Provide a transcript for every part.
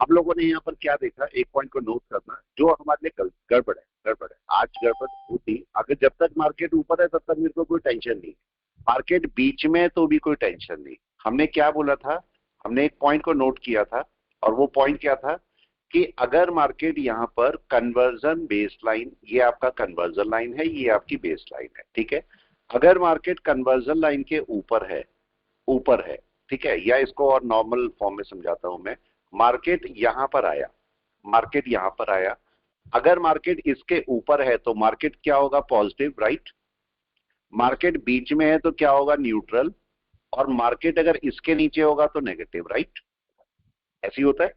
हम लोगों ने यहाँ पर क्या देखा, एक पॉइंट को नोट करना, जो हमारे लिए गड़बड़ है, आज गड़बड़ होती, अगर जब तक मार्केट ऊपर है तब तक मेरे को कोई टेंशन नहीं, मार्केट बीच में है तो भी कोई टेंशन नहीं। हमने क्या बोला था, हमने एक पॉइंट को नोट किया था, और वो पॉइंट क्या था कि अगर मार्केट यहाँ पर कन्वर्जन बेस लाइन, ये आपका कन्वर्जन लाइन है, ये आपकी बेस लाइन है, ठीक है, अगर मार्केट कन्वर्जन लाइन के ऊपर है, ठीक है, या इसको और नॉर्मल फॉर्म में समझाता हूं मैं, मार्केट यहां पर आया, मार्केट यहां पर आया, अगर मार्केट इसके ऊपर है तो मार्केट क्या होगा, पॉजिटिव, राइट, मार्केट बीच में है तो क्या होगा, न्यूट्रल, और मार्केट अगर इसके नीचे होगा तो नेगेटिव, राइट, ऐसी होता है,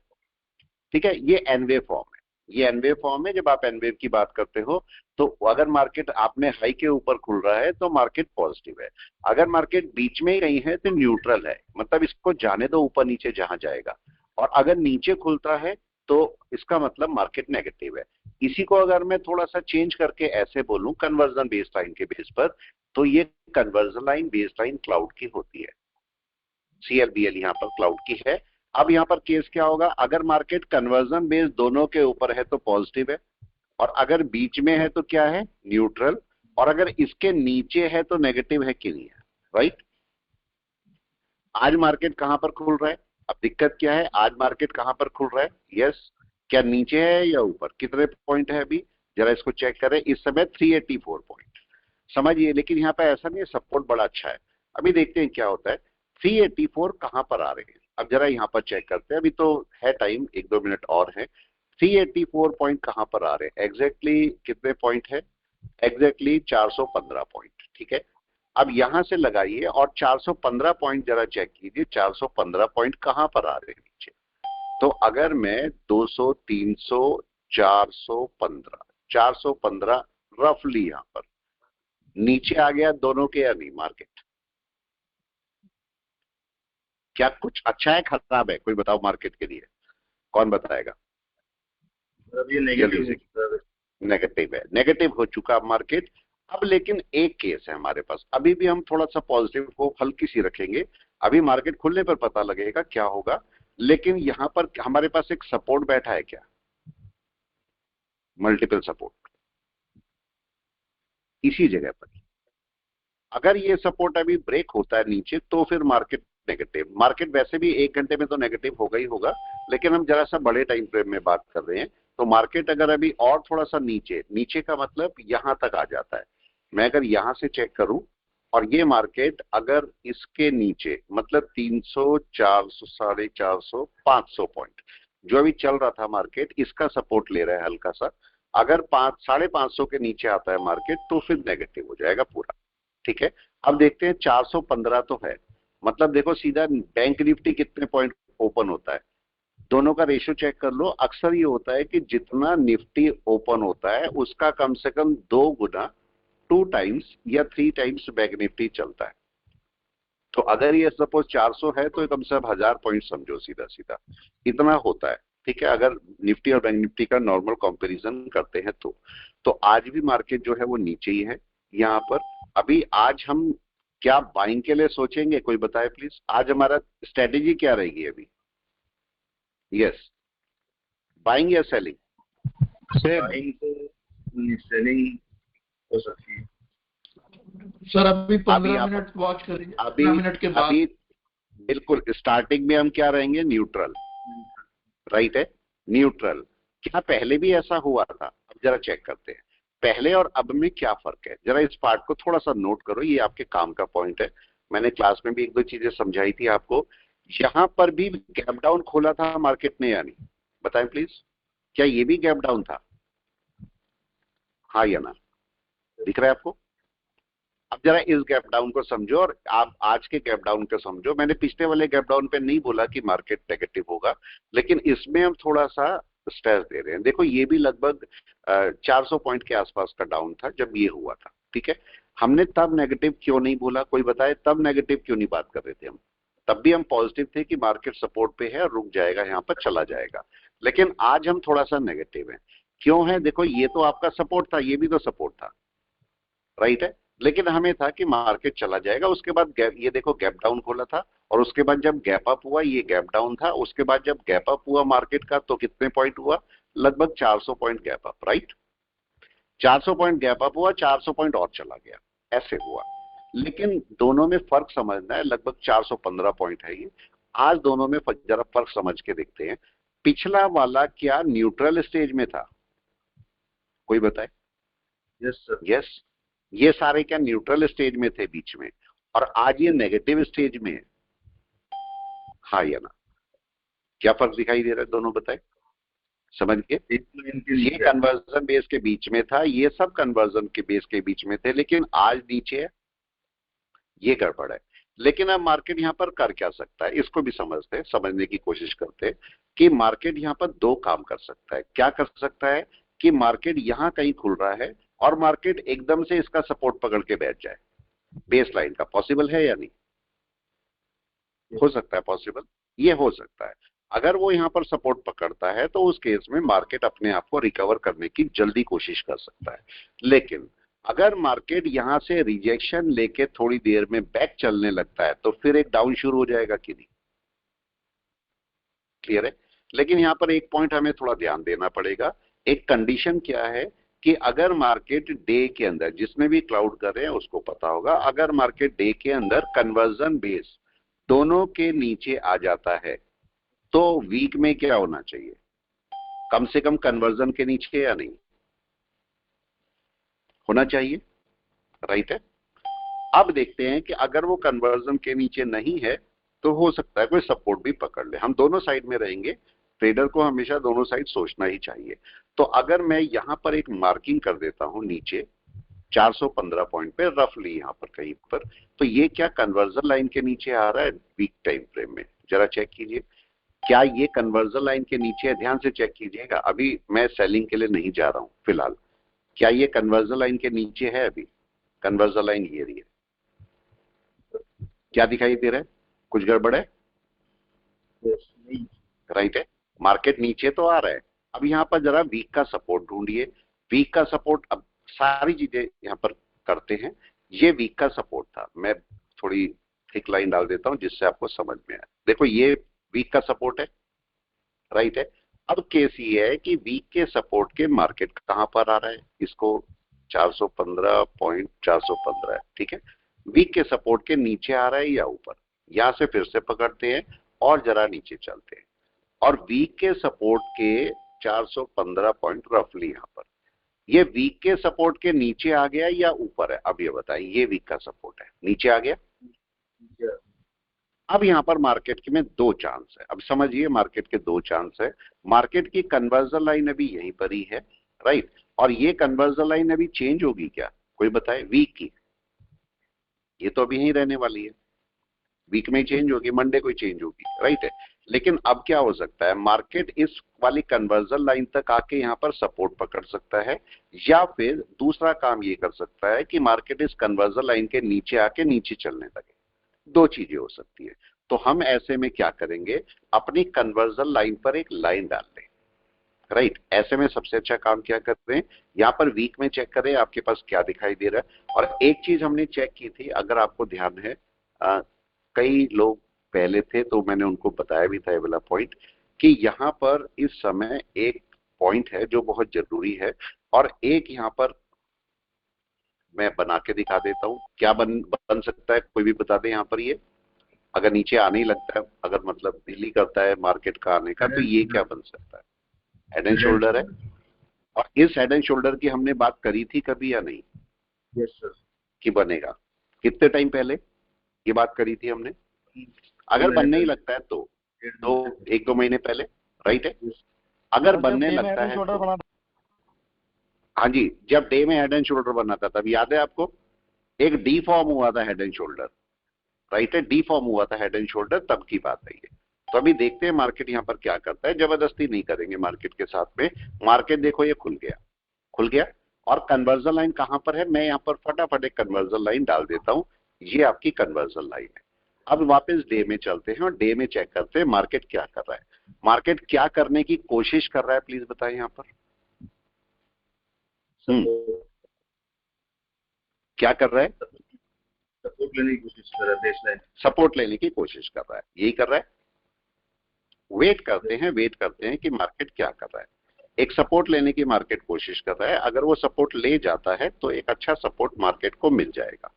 ठीक है, ये एनवेव फॉर्म है, ये एनवेव फॉर्म है। जब आप एनवेव की बात करते हो तो अगर मार्केट आपने हाई के ऊपर खुल रहा है तो मार्केट पॉजिटिव है, अगर मार्केट बीच में ही कहीं है तो न्यूट्रल है, मतलब इसको जाने दो ऊपर नीचे जहां जाएगा, और अगर नीचे खुलता है तो इसका मतलब मार्केट नेगेटिव है। इसी को अगर मैं थोड़ा सा चेंज करके ऐसे बोलूं कन्वर्जन बेस लाइन के बेस पर, तो ये conversion line base line cloud की होती है, CLBL यहाँ पर क्लाउड की है। अब यहाँ पर केस क्या होगा, अगर मार्केट कन्वर्जन बेस दोनों के ऊपर है तो पॉजिटिव है, और अगर बीच में है तो क्या है, न्यूट्रल, और अगर इसके नीचे है तो नेगेटिव है कि नहीं है, राइट। आज मार्केट कहां पर खुल रहा है, अब दिक्कत क्या है, आज मार्केट कहां पर खुल रहा है, यस, क्या नीचे है या ऊपर, कितने पॉइंट है अभी, जरा इसको चेक करें, इस समय 384 पॉइंट, समझिए, लेकिन यहाँ पे ऐसा नहीं है, सपोर्ट बड़ा अच्छा है। अभी देखते हैं क्या होता है, 384 कहां पर आ रहे हैं, अब जरा यहाँ पर चेक करते हैं, अभी तो है टाइम, 1-2 मिनट और है। 384 पॉइंट कहां पर आ रहे हैं, एग्जैक्टली कितने पॉइंट है, एग्जैक्टली 415 पॉइंट, ठीक है। अब यहां से लगाइए और 415 पॉइंट जरा चेक कीजिए, 415 पॉइंट कहां पर आ रहे हैं नीचे, तो अगर मैं 200, 300, 415, 415 रफली यहां पर नीचे आ गया दोनों के या नहीं मार्केट, क्या कुछ अच्छा है खराब है, कोई बताओ मार्केट के लिए, कौन बताएगा, ये नेगेटिव है, नेगेटिव हो चुका मार्केट। अब लेकिन एक केस है हमारे पास, अभी भी हम थोड़ा सा पॉजिटिव को हल्की सी रखेंगे, अभी मार्केट खुलने पर पता लगेगा क्या होगा, लेकिन यहां पर हमारे पास एक सपोर्ट बैठा है क्या, मल्टीपल सपोर्ट इसी जगह पर, अगर ये सपोर्ट अभी ब्रेक होता है नीचे तो फिर मार्केट नेगेटिव, मार्केट वैसे भी 1 घंटे में तो नेगेटिव होगा ही होगा, लेकिन हम जरा सा बड़े टाइम फ्रेम में बात कर रहे हैं, तो मार्केट अगर अभी और थोड़ा सा नीचे, नीचे का मतलब यहां तक आ जाता है, मैं अगर यहां से चेक करूं और ये मार्केट अगर इसके नीचे, मतलब 300, 400, 450, 500 पॉइंट जो अभी चल रहा था मार्केट, इसका सपोर्ट ले रहा है हल्का सा, अगर 500, 550 के नीचे आता है मार्केट तो फिर नेगेटिव हो जाएगा पूरा, ठीक है। अब देखते हैं 415 तो है, मतलब देखो सीधा बैंक निफ्टी कितने पॉइंट ओपन होता है, दोनों का रेशियो चेक कर लो, अक्सर ये होता है कि जितना निफ्टी ओपन होता है उसका कम से कम 2 गुना, 2 टाइम्स या 3 टाइम्स बैंक निफ्टी चलता है, तो अगर ये सपोज 400 है तो कम से कम 1000 पॉइंट समझो, सीधा सीधा इतना होता है, ठीक है, अगर निफ्टी और बैंक निफ्टी का नॉर्मल कंपैरिजन करते हैं तो आज भी मार्केट जो है वो नीचे ही है यहाँ पर। अभी आज हम क्या बाइंग के लिए सोचेंगे, कोई बताए प्लीज, आज हमारा स्ट्रेटेजी क्या रहेगी अभी, यस, बाइंग या सेलिंग, सेलिंग हो सकती है सर, अभी 15 मिनट वॉच करेंगे, 15 मिनट के बाद अभी बिल्कुल स्टार्टिंग में हम क्या रहेंगे, न्यूट्रल, राइट है, न्यूट्रल, क्या पहले भी ऐसा हुआ था, अब जरा चेक करते हैं पहले और अब में क्या फर्क है, जरा इस पार्ट को थोड़ा सा नोट करो, ये आपके काम का पॉइंट है, मैंने क्लास में भी 1-2 चीजें समझाई थी आपको। यहां पर भी गैप डाउन खोला था मार्केट ने या नहीं, बताएं प्लीज, क्या ये भी गैप डाउन था, हाँ या ना, दिख रहा है आपको। अब जरा इस गैप डाउन को समझो और आप आज के गैप डाउन को समझो, मैंने पिछले वाले गैप डाउन पे नहीं बोला कि मार्केट नेगेटिव होगा, लेकिन इसमें हम थोड़ा सा स्ट्रेस दे रहे हैं, देखो ये भी लगभग 400 पॉइंट के आसपास का डाउन था जब ये हुआ था, ठीक है, हमने तब नेगेटिव क्यों नहीं बोला, कोई बताए तब नेगेटिव क्यों नहीं बात कर रहे थे हम, तब भी हम पॉजिटिव थे कि मार्केट सपोर्ट पे है और रुक जाएगा, यहाँ पर चला जाएगा, लेकिन आज हम थोड़ा सा नेगेटिव है, क्यों है, देखो ये तो आपका सपोर्ट था, ये भी तो सपोर्ट था, राइट है, लेकिन हमें था कि मार्केट चला जाएगा, उसके बाद गैप, ये देखो गैप डाउन खोला था, और उसके बाद जब गैप अप हुआ ये गैप डाउन था, उसके बाद जब गैप अप हुआ मार्केट का तो कितने पॉइंट हुआ, लगभग 400 point gap up, right. 400 point gap up हुआ, 400 पॉइंट और चला गया, ऐसे हुआ। लेकिन दोनों में फर्क समझना है, लगभग 415 पॉइंट है ये। आज दोनों में जरा फर्क समझ के देखते हैं। पिछला वाला क्या न्यूट्रल स्टेज में था, कोई बताए? Yes sir. यस, ये सारे क्या न्यूट्रल स्टेज में थे बीच में, और आज ये नेगेटिव स्टेज में है, हाँ या ना? क्या फर्क दिखाई दे रहा है दोनों, बताए समझ के। ये कन्वर्जन बेस के बीच में था, ये सब कन्वर्जन के बेस के बीच में थे, लेकिन आज नीचे है, ये गड़बड़ है। लेकिन अब मार्केट यहां पर कर क्या सकता है, इसको भी समझने की कोशिश करते हैं कि मार्केट यहां पर दो काम कर सकता है। क्या कर सकता है कि मार्केट यहां कहीं खुल रहा है और मार्केट एकदम से इसका सपोर्ट पकड़ के बैठ जाए बेस लाइन का, पॉसिबल है या नहीं? हो सकता है पॉसिबल, ये हो सकता है। अगर वो यहां पर सपोर्ट पकड़ता है तो उस केस में मार्केट अपने आप को रिकवर करने की जल्दी कोशिश कर सकता है। लेकिन अगर मार्केट यहां से रिजेक्शन लेके थोड़ी देर में बैक चलने लगता है तो फिर एक डाउन शुरू हो जाएगा कि नहीं? क्लियर है? लेकिन यहां पर एक पॉइंट हमें थोड़ा ध्यान देना पड़ेगा। एक कंडीशन क्या है कि अगर मार्केट डे के अंदर, जिसमें भी क्लाउड कर रहे हैं उसको पता होगा, अगर मार्केट डे के अंदर कन्वर्जन बेस दोनों के नीचे आ जाता है तो वीक में क्या होना चाहिए, कम से कम कन्वर्जन के नीचे या नहीं होना चाहिए, राइट है। अब देखते हैं कि अगर वो कन्वर्जन के नीचे नहीं है तो हो सकता है कोई सपोर्ट भी पकड़ ले। हम दोनों साइड में रहेंगे, ट्रेडर को हमेशा दोनों साइड सोचना ही चाहिए। तो अगर मैं यहां पर एक मार्किंग कर देता हूं नीचे 415 पॉइंट पे, रफली यहां पर कहीं पर, तो ये क्या कन्वर्जन लाइन के नीचे आ रहा है वीक टाइम फ्रेम में? जरा चेक कीजिए, क्या ये कन्वर्जन लाइन के नीचे है? ध्यान से चेक कीजिएगा, अभी मैं सेलिंग के लिए नहीं जा रहा हूं फिलहाल। क्या ये कन्वर्जन लाइन के नीचे है? अभी कन्वर्जन लाइन ये रही है, क्या दिखाई दे रहा है? कुछ गड़बड़ है? राइट है, मार्केट नीचे तो आ रहा है। अब यहां पर जरा वीक का सपोर्ट ढूंढिए। वीक का सपोर्ट, अब सारी चीजें यहां पर करते हैं। ये वीक का सपोर्ट था, मैं थोड़ी थिक लाइन डाल देता हूं जिससे आपको समझ में आए। देखो ये वीक का सपोर्ट है, राइट है। अब केस ये है कि वीक के सपोर्ट के मार्केट कहां पर आ रहा है, इसको 415.415 है, ठीक है। वीक के सपोर्ट के नीचे आ रहा है या ऊपर? यहां से फिर से पकड़ते हैं और जरा नीचे चलते हैं, और वीक के सपोर्ट के 415 पॉइंट रफली यहां पर, ये वीक के सपोर्ट के नीचे आ गया या ऊपर है? अब ये बताइए, ये वीक का सपोर्ट है, नीचे आ गया। अब यहां पर मार्केट के में दो चांस है, अब समझिए मार्केट के दो चांस है। मार्केट की कन्वर्जन लाइन अभी यहीं पर ही है, राइट, और ये कन्वर्जन लाइन अभी चेंज होगी क्या, कोई बताए? वीक की, ये तो अभी यहीं रहने वाली है, वीक में चेंज होगी, मंडे को चेंज होगी, राइट है। लेकिन अब क्या हो सकता है, मार्केट इस वाली कन्वर्जन लाइन तक आके यहां पर सपोर्ट पकड़ सकता है, या फिर दूसरा काम ये कर सकता है कि मार्केट इस कन्वर्जन लाइन के नीचे आके नीचे चलने लगे। दो चीजें हो सकती है। तो हम ऐसे में क्या करेंगे, अपनी कन्वर्जन लाइन पर एक लाइन डाल लें, राइट। ऐसे में सबसे अच्छा काम क्या कर रहे हैं, यहां पर वीक में चेक करें आपके पास क्या दिखाई दे रहा है। और एक चीज हमने चेक की थी, अगर आपको ध्यान है, कई लोग पहले थे तो मैंने उनको बताया भी था ये वाला पॉइंट, कि यहां पर इस समय एक पॉइंट है जो बहुत जरूरी है, और एक यहां पर मैं बना के दिखा देता हूं। क्या बन सकता है, कोई भी बता दे यहां पर। ये अगर नीचे आने ही लगता है, अगर मतलब दिल्ली करता है मार्केट का आने का, तो ये क्या बन सकता है? हेड एंड शोल्डर है। और इस हेड एंड शोल्डर की हमने बात करी थी कभी या नहीं? Yes sir. कि बनेगा, कितने टाइम पहले ये बात करी थी हमने? अगर बनने ही लगता है तो एक दो महीने पहले, राइट है। अगर बनने लगता है तो, हाँ जी, जब डे में हेड एंड शोल्डर बना था तब याद है आपको, एक डी फॉर्म हुआ था हेड एंड शोल्डर, राइट है, डी फॉर्म हुआ था हेड एंड शोल्डर, तब की बात है ये। तो अभी देखते हैं मार्केट यहां पर क्या करता है, जबरदस्ती नहीं करेंगे मार्केट के साथ में। मार्केट देखो ये खुल गया, खुल गया, और कन्वर्जन लाइन कहां पर है, मैं यहां पर फटाफट एक कन्वर्जन लाइन डाल देता हूं। ये आपकी कन्वर्जन लाइन है। अब वापस डे में चलते हैं और डे में चेक करते हैं मार्केट क्या कर रहा है। मार्केट क्या करने की कोशिश कर रहा है, प्लीज बताएं यहां पर। क्या कर रहा है? सपोर्ट लेने की कोशिश कर रहा है, बेस लाइन सपोर्ट लेने की कोशिश कर रहा है, यही कर रहा है। वेट करते हैं कि मार्केट क्या कर रहा है। एक सपोर्ट लेने की मार्केट कोशिश कर रहा है, अगर वो सपोर्ट ले जाता है तो एक अच्छा सपोर्ट मार्केट को मिल जाएगा,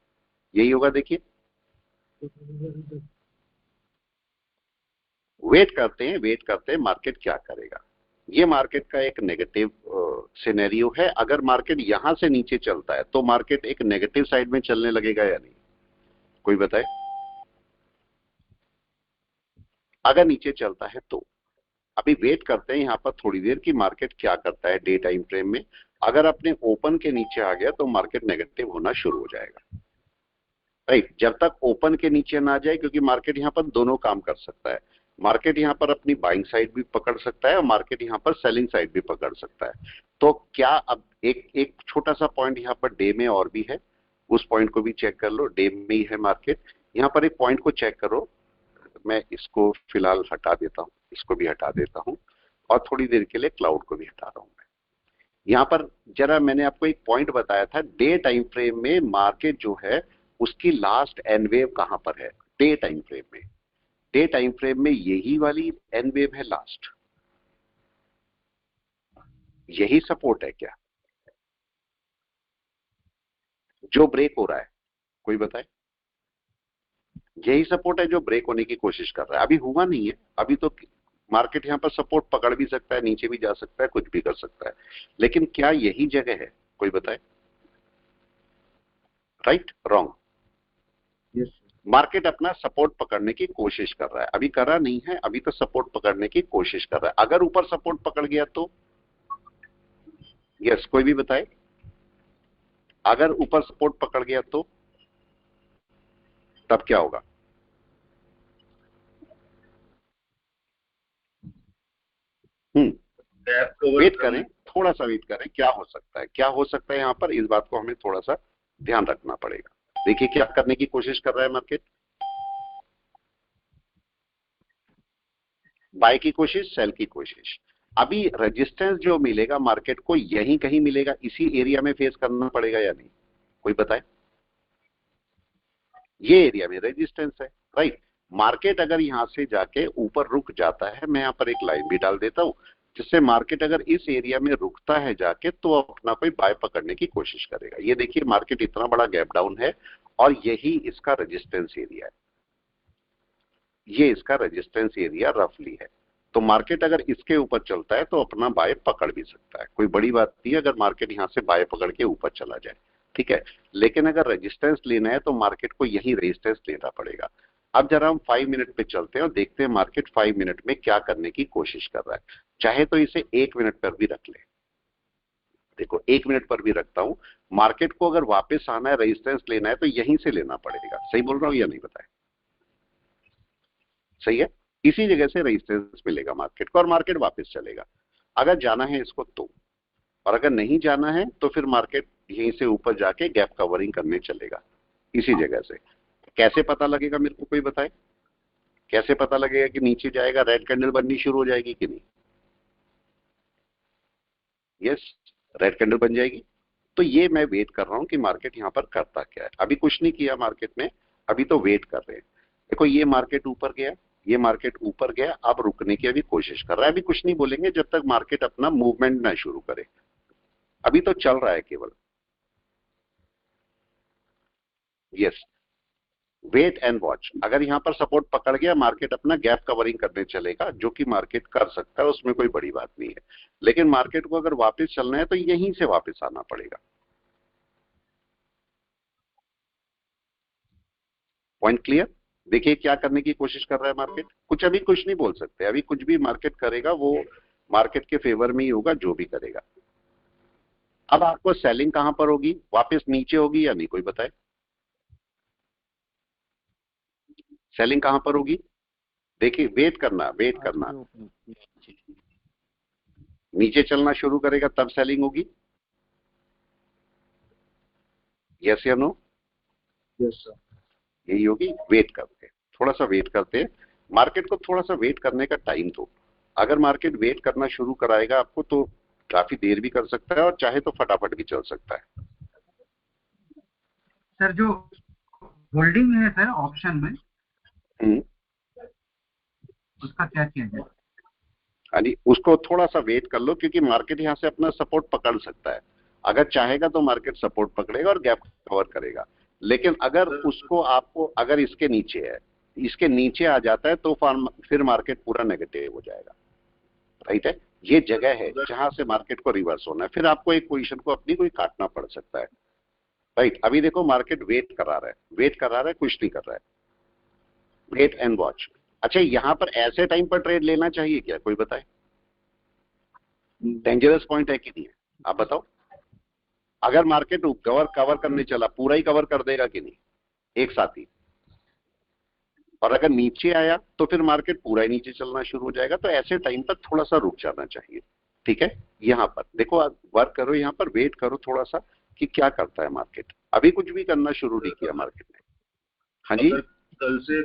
यही होगा। देखिए वेट करते हैं मार्केट क्या करेगा। ये मार्केट का एक नेगेटिव सिनेरियो है। अगर मार्केट यहां से नीचे चलता है तो मार्केट एक नेगेटिव साइड में चलने लगेगा या नहीं, कोई बताए? अगर नीचे चलता है तो अभी वेट करते हैं यहां पर थोड़ी देर कि मार्केट क्या करता है डे टाइम फ्रेम में। अगर अपने ओपन के नीचे आ गया तो मार्केट नेगेटिव होना शुरू हो जाएगा, राइट। जब तक ओपन के नीचे ना जाए, क्योंकि मार्केट यहां पर दोनों काम कर सकता है। मार्केट यहां पर अपनी बाइंग साइड भी पकड़ सकता है और मार्केट यहां पर सेलिंग साइड भी पकड़ सकता है। तो क्या अब एक एक छोटा सा पॉइंट यहां पर डे में और भी है, उस पॉइंट को भी चेक कर लो। डे में ही है मार्केट, यहां पर एक पॉइंट को चेक करो। मैं इसको फिलहाल हटा देता हूं, इसको भी हटा देता हूं और थोड़ी देर के लिए क्लाउड को भी हटा रहा हूं मैं। यहां पर जरा मैंने आपको एक पॉइंट बताया था, डे टाइम फ्रेम में मार्केट जो है उसकी लास्ट एन वेव कहां पर है। डे टाइम फ्रेम में, डे टाइम फ्रेम में यही वाली एन वेव है लास्ट, यही सपोर्ट है क्या जो ब्रेक हो रहा है, कोई बताए? यही सपोर्ट है जो ब्रेक होने की कोशिश कर रहा है। अभी हुआ नहीं है, अभी तो मार्केट यहां पर सपोर्ट पकड़ भी सकता है, नीचे भी जा सकता है, कुछ भी कर सकता है, लेकिन क्या यही जगह है, कोई बताए? Right wrong? यस मार्केट अपना सपोर्ट पकड़ने की कोशिश कर रहा है, अभी करा नहीं है, अभी तो सपोर्ट पकड़ने की कोशिश कर रहा है। अगर ऊपर सपोर्ट पकड़ गया तो यस, कोई भी बताए? अगर ऊपर सपोर्ट पकड़ गया तो तब क्या होगा? वेट करें, थोड़ा सा वेट करें, क्या हो सकता है, क्या हो सकता है यहां पर, इस बात को हमें थोड़ा सा ध्यान रखना पड़ेगा। देखिए क्या करने की कोशिश कर रहा है मार्केट, बाय की कोशिश, सेल की कोशिश। अभी रेजिस्टेंस जो मिलेगा मार्केट को यहीं कहीं मिलेगा, इसी एरिया में फेस करना पड़ेगा या नहीं, कोई बताए? ये एरिया में रेजिस्टेंस है, राइट। मार्केट अगर यहां से जाके ऊपर रुक जाता है, मैं यहां पर एक लाइन भी डाल देता हूं, जिससे मार्केट अगर इस एरिया में रुकता है जाके तो अपना कोई बाय पकड़ने की कोशिश करेगा। ये देखिए मार्केट इतना बड़ा गैप डाउन है और यही इसका रेजिस्टेंस एरिया है, ये इसका रेजिस्टेंस एरिया रफली है। तो मार्केट अगर इसके ऊपर चलता है तो अपना बाय पकड़ भी सकता है, कोई बड़ी बात नहीं है अगर मार्केट यहां से बाय पकड़ के ऊपर चला जाए, ठीक है। लेकिन अगर रेजिस्टेंस लेना है तो मार्केट को यही रेजिस्टेंस लेना पड़ेगा। अब जरा हम 5 मिनट पे चलते हैं और देखते हैं मार्केट 5 मिनट में क्या करने की कोशिश कर रहा है। चाहे तो इसे 1 मिनट पर भी रख ले, देखो 1 मिनट पर भी रखता हूं। मार्केट को अगर वापस आना है, रेजिस्टेंस लेना है तो यहीं से लेना पड़ेगा। सही बोल रहा हूं या नहीं बताए? सही है, इसी जगह से रेजिस्टेंस मिलेगा मार्केट को और मार्केट वापस चलेगा अगर जाना है इसको तो। और अगर नहीं जाना है तो फिर मार्केट यहीं से ऊपर जाके गैप कवरिंग करने चलेगा इसी जगह से। कैसे पता लगेगा मेरे को कोई बताए? कैसे पता लगेगा कि नीचे जाएगा? रेड कैंडल बननी शुरू हो जाएगी कि नहीं? यस, रेड कैंडल बन जाएगी। तो ये मैं वेट कर रहा हूं कि मार्केट यहां पर करता क्या है। अभी कुछ नहीं किया मार्केट ने, अभी तो वेट कर रहे हैं। देखो ये मार्केट ऊपर गया, ये मार्केट ऊपर गया, अब रुकने की अभी कोशिश कर रहा है। अभी कुछ नहीं बोलेंगे जब तक मार्केट अपना मूवमेंट ना शुरू करे, अभी तो चल रहा है केवल। Yes, wait and watch. अगर यहां पर सपोर्ट पकड़ गया, मार्केट अपना गैप कवरिंग करने चलेगा, जो कि मार्केट कर सकता है, उसमें कोई बड़ी बात नहीं है। लेकिन मार्केट को अगर वापस चलना है तो यहीं से वापस आना पड़ेगा। Point clear? देखिए क्या करने की कोशिश कर रहा है मार्केट। कुछ अभी कुछ नहीं बोल सकते, अभी कुछ भी मार्केट करेगा वो मार्केट के फेवर में ही होगा जो भी करेगा। अब आपको सेलिंग कहां पर होगी, वापस नीचे होगी या नहीं, कोई बताए? सेलिंग कहां पर होगी? देखिए वेट करना, वेट करना, नीचे चलना शुरू करेगा तब सेलिंग होगी। यस या नो? Yes sir. यही होगी। वेट करते हैं, थोड़ा सा वेट करते हैं, मार्केट को थोड़ा सा वेट करने का टाइम दो। अगर मार्केट वेट करना शुरू कराएगा आपको तो काफी देर भी कर सकता है और चाहे तो फटाफट भी चल सकता है। सर जो होल्डिंग है सर ऑप्शन में, हम्म, उसका क्या चेंज है? यानी उसको थोड़ा सा वेट कर लो, क्योंकि मार्केट यहाँ से अपना सपोर्ट पकड़ सकता है। अगर चाहेगा तो मार्केट सपोर्ट पकड़ेगा और गैप कवर करेगा, लेकिन अगर उसको आपको अगर इसके नीचे है, इसके नीचे आ जाता है तो फिर मार्केट पूरा नेगेटिव हो जाएगा। राइट है, ये जगह है जहां से मार्केट को रिवर्स होना है, फिर आपको एक पोजीशन को अपनी कोई काटना पड़ सकता है। राइट, अभी देखो मार्केट वेट करा रहा है, वेट करा रहा है, कुछ नहीं कर रहा है, वेट एंड वॉच। अच्छा, यहां पर ऐसे टाइम पर ट्रेड लेना चाहिए क्या, कोई बताए? डेंजरस पॉइंट है कि नहीं है, आप बताओ। अगर मार्केट कवर करने चला, पूरा ही कवर कर देगा कि नहीं एक साथ ही, और अगर नीचे आया तो फिर मार्केट पूरा ही नीचे चलना शुरू हो जाएगा। तो ऐसे टाइम पर थोड़ा सा रुक जाना चाहिए। ठीक है, यहां पर देखो, वर्क करो, यहां पर वेट करो थोड़ा सा कि क्या करता है मार्केट। अभी कुछ भी करना शुरू नहीं किया मार्केट ने। हाँ जी, कल से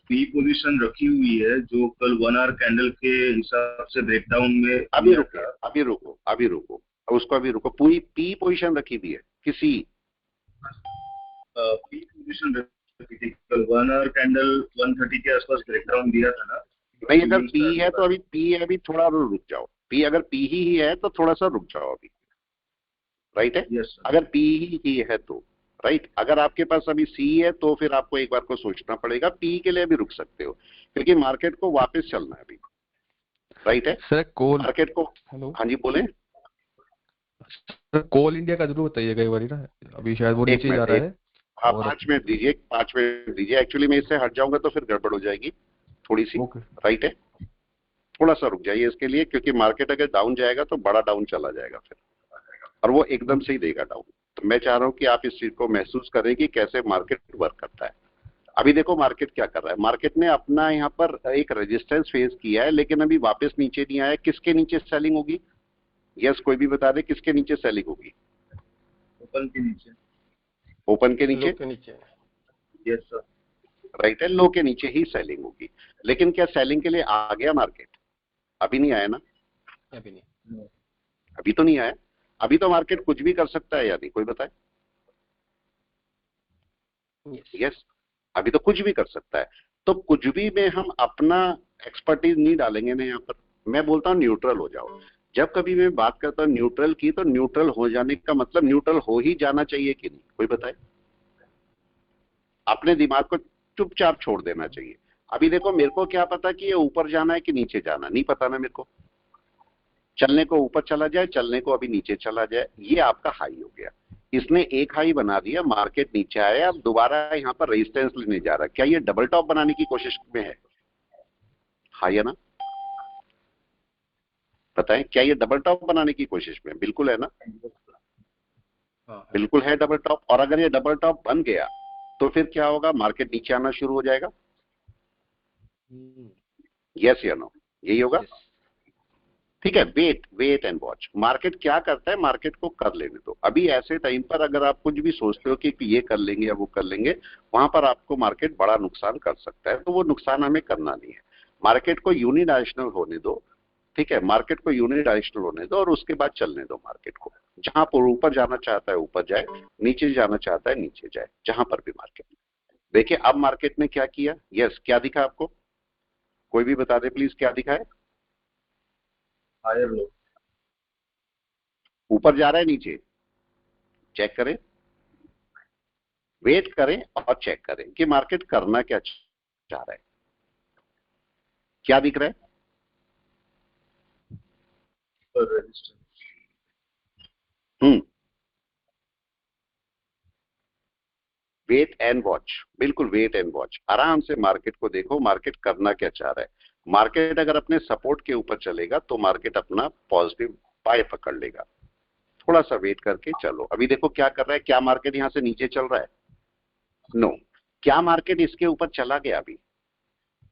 फ्री पोजीशन रखी हुई है जो कल 1 आवर कैंडल के हिसाब से ब्रेकडाउन में अभी रुको, उसको अभी रुको। पूरी पी पोजीशन रखी हुई है किसी फ्री पोजीशन रखी थी कल 1 आवर कैंडल 130 के आसपास ब्रेकडाउन दिया था ना। नहीं, अगर पी है तो अभी पी है, अभी थोड़ा रुक जाओ। पी अगर पी ही है तो थोड़ा सा रुक जाओ अभी। राइट है, यस अगर पी ही है तो राइट। अगर आपके पास अभी सी है तो फिर आपको एक बार को सोचना पड़ेगा, पी के लिए अभी रुक सकते हो, क्योंकि मार्केट को वापस चलना है अभी। राइट है सर कॉल, मार्केट को। हेलो हाँ जी, बोले। सर, कोल इंडिया का जरूर बताइएगा एक बारी ना, अभी शायद वो नीचे जा रहा है। हाँ, और 5 मिनट दीजिए, 5 मिनट दीजिए। एक्चुअली मैं इससे हट जाऊंगा तो फिर गड़बड़ हो जाएगी थोड़ी सी। ओके, राइट है, थोड़ा सा रुक जाइए इसके लिए, क्योंकि मार्केट अगर डाउन जाएगा तो बड़ा डाउन चला जाएगा फिर, और वो एकदम से ही देगा डाउन। तो मैं चाह रहा हूं कि आप इस चीज को महसूस करें कि कैसे मार्केट वर्क करता है। अभी देखो मार्केट क्या कर रहा है, मार्केट ने अपना यहाँ पर एक रेजिस्टेंस फेस किया है, लेकिन अभी वापस नीचे नहीं आया। किसके नीचे सेलिंग होगी? यस, कोई भी बता दे किसके नीचे सेलिंग होगी? ओपन के नीचे। ओपन के नीचे, यस सर। राइट है, लो के नीचे ही सेलिंग होगी। लेकिन क्या सेलिंग के लिए आ गया मार्केट? अभी नहीं आया ना, अभी नहीं। अभी तो नहीं आया। अभी तो मार्केट कुछ भी कर सकता है या नहीं, कोई बताए? यस, अभी तो कुछ भी कर सकता है। तो कुछ भी में हम अपना एक्सपर्टीज नहीं डालेंगे ना यहाँ पर। मैं बोलता हूँ न्यूट्रल हो जाओ। जब कभी मैं बात करता हूँ न्यूट्रल की, तो न्यूट्रल हो जाने का मतलब न्यूट्रल हो ही जाना चाहिए कि नहीं, कोई बताए? अपने दिमाग को चुपचाप छोड़ देना चाहिए। अभी देखो, मेरे को क्या पता कि ये ऊपर जाना है कि नीचे जाना, नहीं पता ना मेरे को। चलने को ऊपर चला जाए, चलने को अभी नीचे चला जाए, ये आपका हाई हो गया। इसने एक हाई बना दिया, मार्केट नीचे आया, अब दोबारा यहाँ पर रेजिस्टेंस लेने जा रहा है। क्या ये डबल टॉप बनाने की कोशिश में है? हाई है ना, बताएं, क्या ये डबल टॉप बनाने की कोशिश में? बिल्कुल है ना, बिल्कुल है डबल टॉप। और अगर ये डबल टॉप बन गया तो फिर क्या होगा? मार्केट नीचे आना शुरू हो जाएगा। यस या नो, यही होगा। ठीक है, वेट एंड वॉच। मार्केट क्या करता है, मार्केट को कर लेने दो। अभी ऐसे टाइम पर अगर आप कुछ भी सोचते हो कि ये कर लेंगे या वो कर लेंगे, वहां पर आपको मार्केट बड़ा नुकसान कर सकता है। तो वो नुकसान हमें करना नहीं है। मार्केट को यूनिडायरेक्शनल होने दो। ठीक है, मार्केट को यूनिडायरेक्शनल होने दो और उसके बाद चलने दो मार्केट को। जहां पर ऊपर जाना चाहता है ऊपर जाए, नीचे जाना चाहता है नीचे जाए, जहां पर भी मार्केट। देखिए अब मार्केट ने क्या किया। यस, क्या दिखा आपको? कोई भी बता दे प्लीज, क्या दिखा है? Higher low. ऊपर जा रहा है नीचे? चेक करें, वेट करें और चेक करें कि मार्केट करना क्या चाह रहा है। क्या दिख रहा है? वेट एंड वॉच, बिल्कुल वेट एंड वॉच। आराम से मार्केट को देखो, मार्केट करना क्या चाह रहा है। मार्केट अगर अपने सपोर्ट के ऊपर चलेगा तो मार्केट अपना पॉजिटिव बाय पकड़ लेगा। थोड़ा सा वेट करके चलो। अभी देखो क्या कर रहा है, क्या मार्केट यहां से नीचे चल रहा है? नो। क्या मार्केट इसके ऊपर चला गया? अभी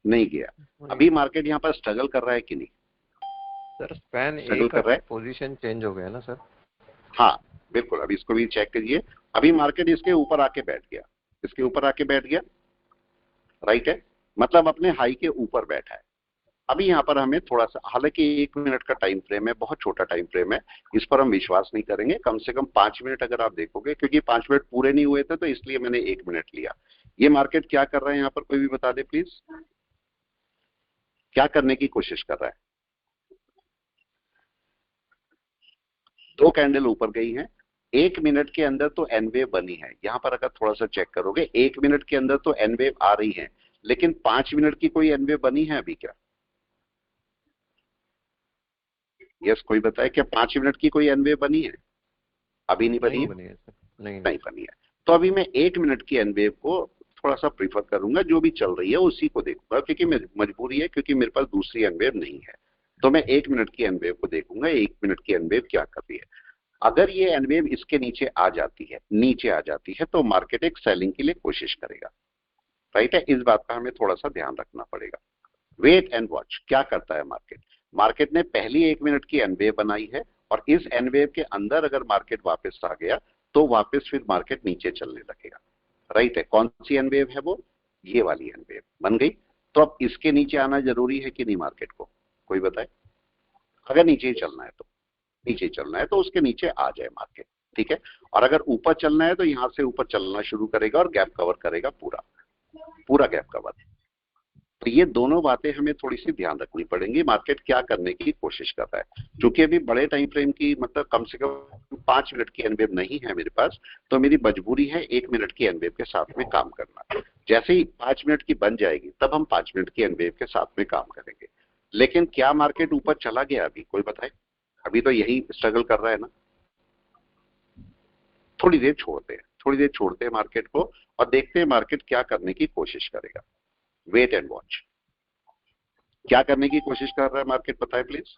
नहीं गया। अभी मार्केट यहाँ पर स्ट्रगल कर रहा है कि नहीं? सर स्पैन स्ट्रगल ए कर रहा है, पोजीशन चेंज हो गया ना सर? हाँ बिल्कुल। अभी इसको भी चेक करिए। अभी मार्केट इसके ऊपर आके बैठ गया, इसके ऊपर आके बैठ गया। राइट है, मतलब अपने हाई के ऊपर बैठा है। अभी यहाँ पर हमें थोड़ा सा, हालांकि 1 मिनट का टाइम फ्रेम है, बहुत छोटा टाइम फ्रेम है, इस पर हम विश्वास नहीं करेंगे। कम से कम 5 मिनट अगर आप देखोगे, क्योंकि 5 मिनट पूरे नहीं हुए थे तो इसलिए मैंने 1 मिनट लिया। ये मार्केट क्या कर रहा है यहाँ पर, कोई भी बता दे प्लीज, क्या करने की कोशिश कर रहा है? 2 कैंडल ऊपर गई है, 1 मिनट के अंदर तो एन वेव बनी है। यहां पर अगर थोड़ा सा चेक करोगे, 1 मिनट के अंदर तो एन वेव आ रही है, लेकिन 5 मिनट की कोई एन वेव बनी है अभी क्या? यस, कोई बताए क्या 5 मिनट की कोई एन वेव बनी है? अभी नहीं बनी नहीं है, बनी है सर, नहीं नहीं बनी है। तो अभी मैं 1 मिनट की एन वेव को थोड़ा सा प्रीफर करूंगा, जो भी चल रही है उसी को देखूंगा, क्योंकि मजबूरी है, क्योंकि मेरे पास दूसरी एन वेव नहीं है। तो मैं 1 मिनट की एन वेव को देखूंगा, 1 मिनट की एन वेव क्या कर रही है। अगर ये एन वेव इसके नीचे आ जाती है, नीचे आ जाती है, तो मार्केट एक सेलिंग के लिए कोशिश करेगा, राइट है। इस बात का हमें थोड़ा सा ध्यान रखना पड़ेगा। वेट एंड वॉच, क्या करता है मार्केट? मार्केट ने पहली 1 मिनट की एन वेव बनाई है, और इस एन वेव के अंदर अगर मार्केट वापस आ गया तो वापस फिर मार्केट नीचे चलने लगेगा, राइट है। कौन सी एन वेव है वो? ये वाली एन वेव बन गई। तो अब इसके नीचे आना जरूरी है कि नहीं मार्केट को, कोई बताए? अगर नीचे ही चलना है तो, नीचे चलना है तो उसके नीचे आ जाए मार्केट, ठीक है। और अगर ऊपर चलना है तो यहां से ऊपर चलना शुरू करेगा और गैप कवर करेगा, पूरा पूरा गैप कवर। तो ये दोनों बातें हमें थोड़ी सी ध्यान रखनी पड़ेंगी, मार्केट क्या करने की कोशिश कर रहा है। क्योंकि अभी बड़े टाइम फ्रेम की, मतलब कम से कम 5 मिनट की एनवेव नहीं है मेरे पास, तो मेरी मजबूरी है 1 मिनट की एनवेव के साथ में काम करना। जैसे ही 5 मिनट की बन जाएगी तब हम 5 मिनट की एनवेव के साथ में काम करेंगे। लेकिन क्या मार्केट ऊपर चला गया अभी, कोई बताए? अभी तो यही स्ट्रगल कर रहा है ना। थोड़ी देर छोड़ते हैं, थोड़ी देर छोड़ते हैं मार्केट को, और देखते हैं मार्केट क्या करने की कोशिश करेगा। वेट एंड वॉच, क्या करने की कोशिश कर रहा है मार्केट, बताए प्लीज।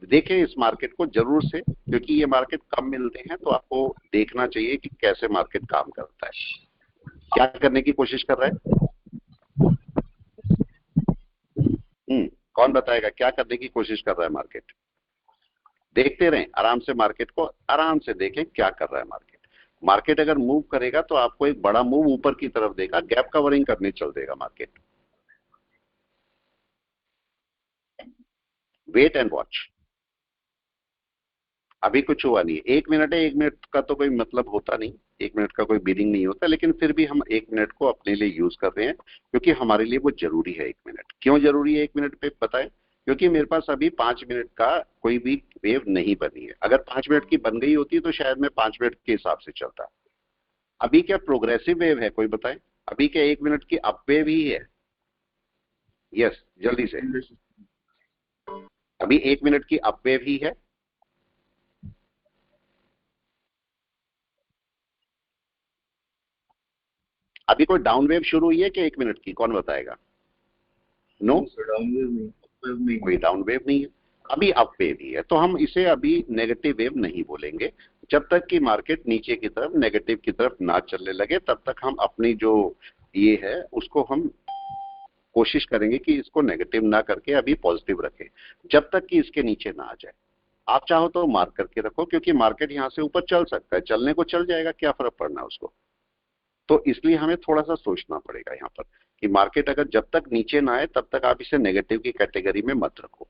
देखें इस मार्केट को जरूर से, क्योंकि ये मार्केट कम मिलते हैं, तो आपको देखना चाहिए कि कैसे मार्केट काम करता है। क्या करने की कोशिश कर रहा है? कौन बताएगा क्या करने की कोशिश कर रहा है मार्केट? देखते रहें आराम से, मार्केट को आराम से देखें क्या कर रहा है मार्केट। मार्केट अगर मूव करेगा तो आपको एक बड़ा मूव ऊपर की तरफ देगा, गैप कवरिंग करने चल देगा मार्केट। वेट एंड वॉच, अभी कुछ हुआ नहीं है। 1 मिनट है, 1 मिनट का तो कोई मतलब होता नहीं, 1 मिनट का कोई बीडिंग नहीं होता, लेकिन फिर भी हम 1 मिनट को अपने लिए यूज कर रहे हैं, क्योंकि हमारे लिए वो जरूरी है 1 मिनट। क्यों जरूरी है 1 मिनट पे बताएं? क्योंकि मेरे पास अभी 5 मिनट का कोई भी वेव नहीं बनी है। अगर 5 मिनट की बन गई होती तो शायद मैं 5 मिनट के हिसाब से चलता। अभी क्या प्रोग्रेसिव वेव है, कोई बताए? अभी क्या 1 मिनट की अप वेव ही है? यस, जल्दी से, अभी 1 मिनट की अप वेव ही है। अभी कोई डाउन वेव शुरू हुई है क्या 1 मिनट की, कौन बताएगा? नो, कोई डाउन वेव नहीं है, अभी अप वेव ही है। तो हम इसे अभी नेगेटिव वेव नहीं बोलेंगे। जब तक कि मार्केट नीचे की तरफ, नेगेटिव की तरफ ना चलने लगे, तब तक हम अपनी जो ये है उसको हम कोशिश करेंगे कि इसको नेगेटिव ना करके अभी पॉजिटिव रखें, जब तक कि इसके नीचे ना आ जाए। आप चाहो तो मार्क करके रखो, क्योंकि मार्केट यहां से ऊपर चल सकता है, चलने को चल जाएगा, क्या फर्क पड़ना है उसको। तो इसलिए हमें थोड़ा सा सोचना पड़ेगा यहाँ पर कि मार्केट अगर जब तक नीचे ना आए तब तक आप इसे नेगेटिव की कैटेगरी में मत रखो,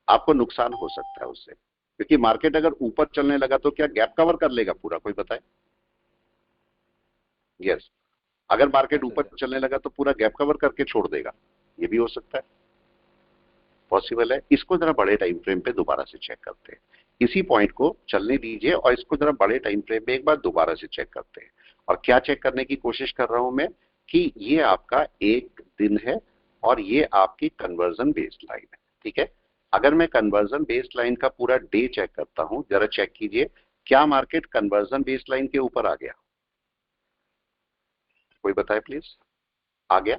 आपको नुकसान हो सकता है उससे। क्योंकि मार्केट अगर ऊपर चलने लगा तो क्या गैप कवर कर लेगा पूरा, कोई बताए? यस, अगर मार्केट ऊपर चलने लगा तो पूरा गैप कवर करके छोड़ देगा, ये भी हो सकता है, पॉसिबल है। इसको जरा बड़े टाइम फ्रेम पे दोबारा से चेक करते हैं, इसी पॉइंट को चलने दीजिए और इसको जरा बड़े टाइम फ्रेम पे एक बार दोबारा से चेक करते हैं। और क्या चेक करने की कोशिश कर रहा हूं मैं, कि ये आपका एक दिन है और ये आपकी कन्वर्जन बेस्ड लाइन है, ठीक है। अगर मैं कन्वर्जन बेस्ड लाइन का पूरा डे चेक करता हूं, जरा चेक कीजिए, क्या मार्केट कन्वर्जन बेस्ड लाइन के ऊपर आ गया? कोई बताए प्लीज, आ गया,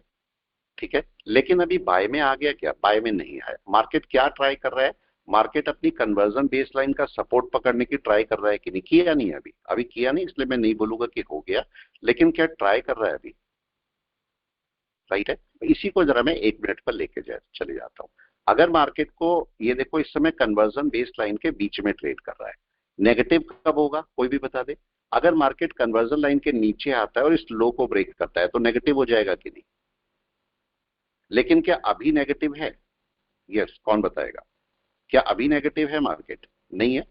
ठीक है। लेकिन अभी बाय में आ गया क्या? बाय में नहीं आया। मार्केट क्या ट्राई कर रहा है? मार्केट अपनी कन्वर्जन बेस लाइन का सपोर्ट पकड़ने की ट्राई कर रहा है कि नहीं? किया नहीं, अभी किया नहीं, इसलिए मैं नहीं बोलूंगा कि हो गया, लेकिन क्या ट्राई कर रहा है अभी, राइट है। इसी को जरा मैं 1 मिनट पर लेके चले जाता हूं। अगर मार्केट को, ये देखो इस समय कन्वर्जन बेस लाइन के बीच में ट्रेड कर रहा है, नेगेटिव कब होगा कोई भी बता दे? अगर मार्केट कन्वर्जन लाइन के नीचे आता है और इस लो को ब्रेक करता है तो नेगेटिव हो जाएगा कि नहीं? लेकिन क्या अभी नेगेटिव है? यस, कौन बताएगा? क्या अभी नेगेटिव है मार्केट? नहीं है।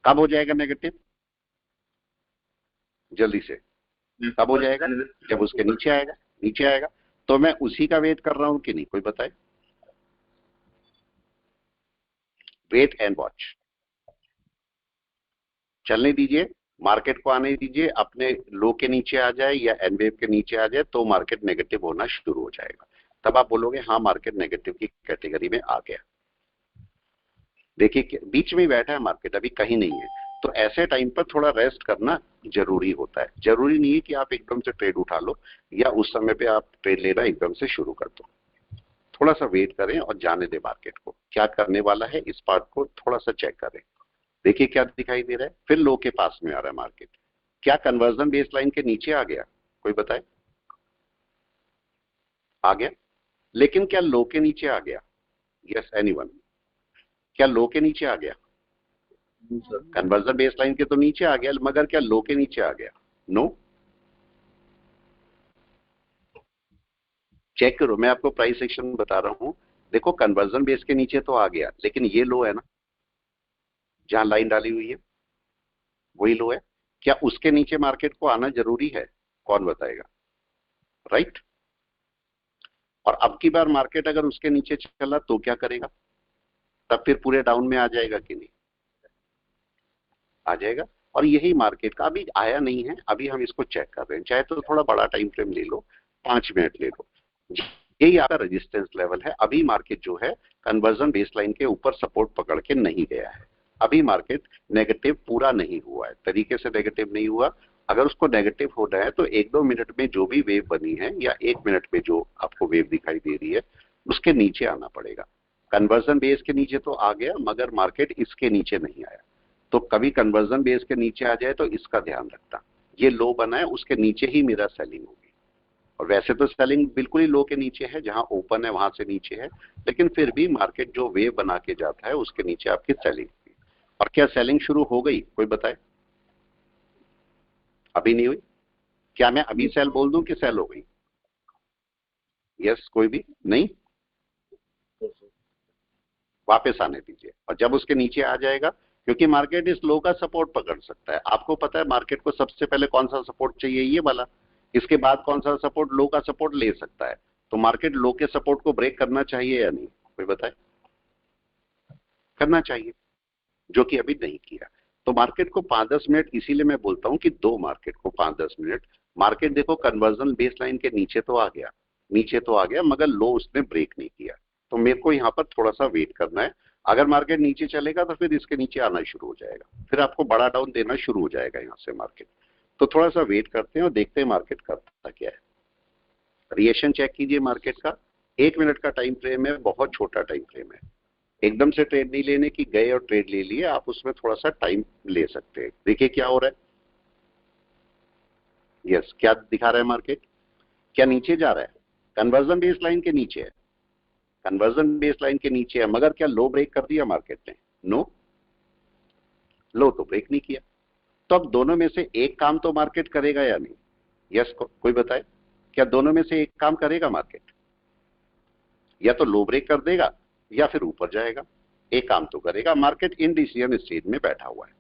कब हो जाएगा नेगेटिव? जल्दी से कब हो जाएगा? जब उसके नीचे आएगा। नीचे आएगा तो मैं उसी का वेट कर रहा हूं कि नहीं, कोई बताए? वेट एंड वॉच, चलने दीजिए, मार्केट को आने दीजिए, अपने लो के नीचे आ जाए या एन वेव के नीचे आ जाए तो मार्केट नेगेटिव होना शुरू हो जाएगा। तब आप बोलोगे हाँ मार्केट नेगेटिव की कैटेगरी में आ गया। देखिए बीच में ही बैठा है मार्केट, अभी कहीं नहीं है, तो ऐसे टाइम पर थोड़ा रेस्ट करना जरूरी होता है। जरूरी नहीं है कि आप एकदम से ट्रेड उठा लो या उस समय पे आप ट्रेड लेना एकदम से शुरू कर दो। थोड़ा सा वेट करें और जाने दें मार्केट को, क्या करने वाला है इस पार्ट को थोड़ा सा चेक करें। देखिए क्या दिखाई दे रहा है, फिर लो के पास में आ रहा है मार्केट। क्या कन्वर्जन बेस लाइन के नीचे आ गया? कोई बताए? आ गया, लेकिन क्या लो के नीचे आ गया? Yes anyone? क्या लो के नीचे आ गया? कन्वर्जन बेस लाइन के तो नीचे आ गया, मगर क्या लो के नीचे आ गया? नो। चेक करो, मैं आपको प्राइस सेक्शन बता रहा हूं। देखो कन्वर्जन बेस के नीचे तो आ गया, लेकिन ये लो है ना, जहां लाइन डाली हुई है वही लो है। क्या उसके नीचे मार्केट को आना जरूरी है? कौन बताएगा? राइट। और अब की बार मार्केट अगर उसके नीचे चला तो क्या करेगा? तब फिर पूरे डाउन में आ जाएगा कि नहीं? आ जाएगा। और यही मार्केट का अभी आया नहीं है, अभी हम इसको चेक कर रहे हैं। चाहे तो थोड़ा बड़ा टाइम फ्रेम ले लो, 5 मिनट ले लो, यही आपका रेजिस्टेंस लेवल है। अभी मार्केट जो है कन्वर्जन बेस लाइन के ऊपर सपोर्ट पकड़ के नहीं गया है। अभी मार्केट नेगेटिव पूरा नहीं हुआ है, तरीके से नेगेटिव नहीं हुआ। अगर उसको नेगेटिव होना है तो 1-2 मिनट में जो भी वेव बनी है या 1 मिनट में जो आपको वेव दिखाई दे रही है उसके नीचे आना पड़ेगा। कन्वर्जन बेस के नीचे तो आ गया, मगर मार्केट इसके नीचे नहीं आया। तो कभी कन्वर्जन बेस के नीचे आ जाए तो इसका ध्यान रखना। ये लो बना है, उसके नीचे ही मेरा सेलिंग होगी। और वैसे तो सेलिंग बिल्कुल ही लो के नीचे है, जहां ओपन है वहां से नीचे है, लेकिन फिर भी मार्केट जो वेव बना के जाता है उसके नीचे आपकी सेलिंग होगी। और क्या सेलिंग शुरू हो गई? कोई बताए? अभी नहीं हुई। क्या मैं अभी सेल बोल दूं कि सेल हो गई? यस, कोई भी नहीं। वापस आने दीजिए, और जब उसके नीचे आ जाएगा, क्योंकि मार्केट इस लो का सपोर्ट पकड़ सकता है। आपको पता है मार्केट को सबसे पहले कौन सा सपोर्ट चाहिए? ये वाला। इसके बाद कौन सा सपोर्ट? लो का सपोर्ट ले सकता है। तो मार्केट लो के सपोर्ट को ब्रेक करना चाहिए या नहीं? कोई बताए? करना चाहिए, जो कि अभी नहीं किया। तो मार्केट को 5-10 मिनट, इसीलिए मैं बोलता हूं कि दो मार्केट को 5-10 मिनट। मार्केट देखो कन्वर्जन बेस लाइन के नीचे तो आ गया, नीचे तो आ गया, मगर लो उसने ब्रेक नहीं किया। तो मेरे को यहाँ पर थोड़ा सा वेट करना है। अगर मार्केट नीचे चलेगा तो फिर इसके नीचे आना शुरू हो जाएगा, फिर आपको बड़ा डाउन देना शुरू हो जाएगा यहाँ से मार्केट। तो थोड़ा सा वेट करते हैं और देखते हैं मार्केट करता क्या है। रिएक्शन चेक कीजिए मार्केट का। 1 मिनट का टाइम फ्रेम है, बहुत छोटा टाइम फ्रेम है। एकदम से ट्रेड नहीं लेने की, गए और ट्रेड ले लिए, आप उसमें थोड़ा सा टाइम ले सकते हैं। देखिए क्या हो रहा है। यस, क्या दिखा रहा है मार्केट? क्या नीचे जा रहा है? कन्वर्जन बेस लाइन के नीचे है, कन्वर्जन बेस लाइन के नीचे है, मगर क्या लो ब्रेक कर दिया मार्केट ने? नो, लो तो ब्रेक नहीं किया। तो अब दोनों में से एक काम तो मार्केट करेगा या नहीं? यस, कोई बताए? क्या दोनों में से एक काम करेगा मार्केट? या तो लो ब्रेक कर देगा या फिर ऊपर जाएगा। एक काम तो करेगा। मार्केट इनडिसीजन स्टेज में बैठा हुआ है,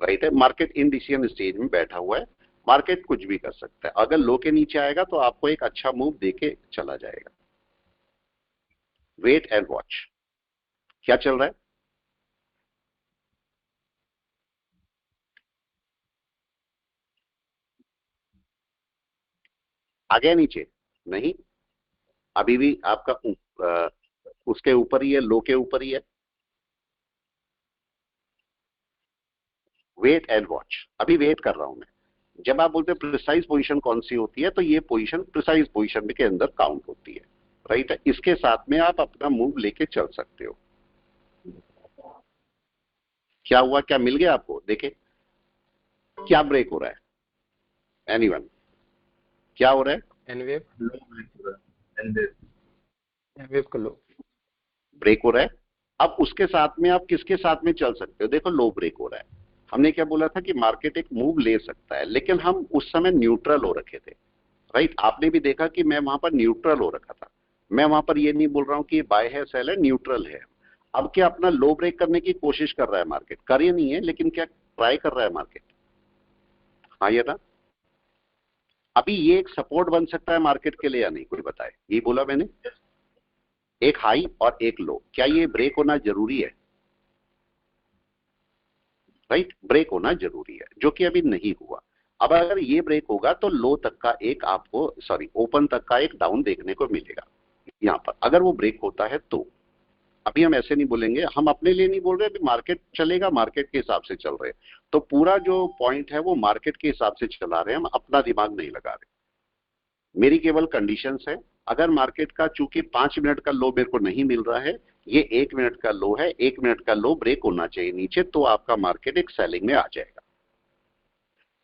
राइट है। मार्केट इनडिसीजन स्टेज में बैठा हुआ है। मार्केट कुछ भी कर सकता है। अगर लो के नीचे आएगा तो आपको एक अच्छा मूव देके चला जाएगा। Wait and watch. क्या चल रहा है? आ गया नीचे? नहीं, अभी भी आपका उसके ऊपर ही है, लो के ऊपर ही है। वेट एंड वॉच, अभी वेट कर रहा हूं मैं। जब आप बोलते हैं प्रिसाइज पोजीशन कौन सी होती है, तो ये पोजीशन प्रिसाइज पोजीशन के अंदर काउंट होती है, राइट है। इसके साथ में आप अपना मूव लेके चल सकते हो। क्या हुआ? क्या मिल गया आपको? देखे क्या ब्रेक हो रहा है? एनीवन? क्या हो रहा है? एनवेव का लो ब्रेक हो रहा है। अब उसके साथ में आप किसके साथ में चल सकते हो? देखो लो ब्रेक हो रहा है। हमने क्या बोला था कि मार्केट एक मूव ले सकता है, लेकिन हम उस समय न्यूट्रल हो रखे थे, राइट। आपने भी देखा कि मैं वहां पर न्यूट्रल हो रखा था। मैं वहां पर ये नहीं बोल रहा हूं कि बाय है, सेल है, न्यूट्रल है। अब क्या अपना लो ब्रेक करने की कोशिश कर रहा है मार्केट? कर ही नहीं है, लेकिन क्या ट्राई कर रहा है मार्केट? हाँ या ना? अभी ये एक सपोर्ट बन सकता है मार्केट के लिए या नहीं, कोई बताए? ये बोला मैंने, एक हाई और एक लो, क्या ये ब्रेक होना जरूरी है? राइट, ब्रेक होना जरूरी है, जो कि अभी नहीं हुआ। अब अगर ये ब्रेक होगा तो लो तक का एक आपको, सॉरी, ओपन तक का एक डाउन देखने को मिलेगा यहां पर, अगर वो ब्रेक होता है तो। अभी हम ऐसे नहीं बोलेंगे, हम अपने लिए नहीं बोल रहे, अभी मार्केट चलेगा, मार्केट के हिसाब से चल रहे हैं, तो पूरा जो पॉइंट है वो मार्केट के हिसाब से चला रहे हैं, हम अपना दिमाग नहीं लगा रहे। मेरी केवल कंडीशंस है, अगर मार्केट का चूंकि 5 मिनट का लो मेरे को नहीं मिल रहा है, ये 1 मिनट का लो है, 1 मिनट का लो ब्रेक होना चाहिए नीचे, तो आपका मार्केट एक सेलिंग में आ जाएगा।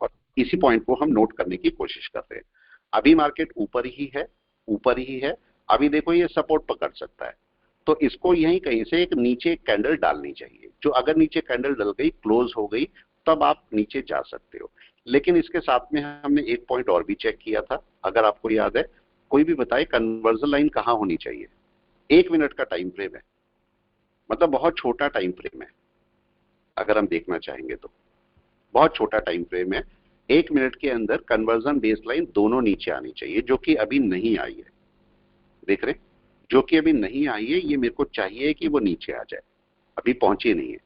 और इसी पॉइंट को हम नोट करने की कोशिश कर रहे हैं। अभी मार्केट ऊपर ही है, ऊपर ही है। अभी देखो ये सपोर्ट पकड़ सकता है, तो इसको यहीं कहीं से एक नीचे कैंडल डालनी चाहिए, जो अगर नीचे कैंडल डल गई, क्लोज हो गई, तब आप नीचे जा सकते हो। लेकिन इसके साथ में हमने एक पॉइंट और भी चेक किया था, अगर आपको याद है, कोई भी बताए कन्वर्जन लाइन कहां होनी चाहिए? 1 मिनट का टाइम फ्रेम है, मतलब बहुत छोटा टाइम फ्रेम है, अगर हम देखना चाहेंगे तो बहुत छोटा टाइम फ्रेम है। 1 मिनट के अंदर कन्वर्जन बेस लाइन दोनों नीचे आनी चाहिए, जो कि अभी नहीं आई है। देख रहे, जो कि अभी नहीं आई है, ये मेरे को चाहिए कि वो नीचे आ जाए, अभी पहुंची नहीं है।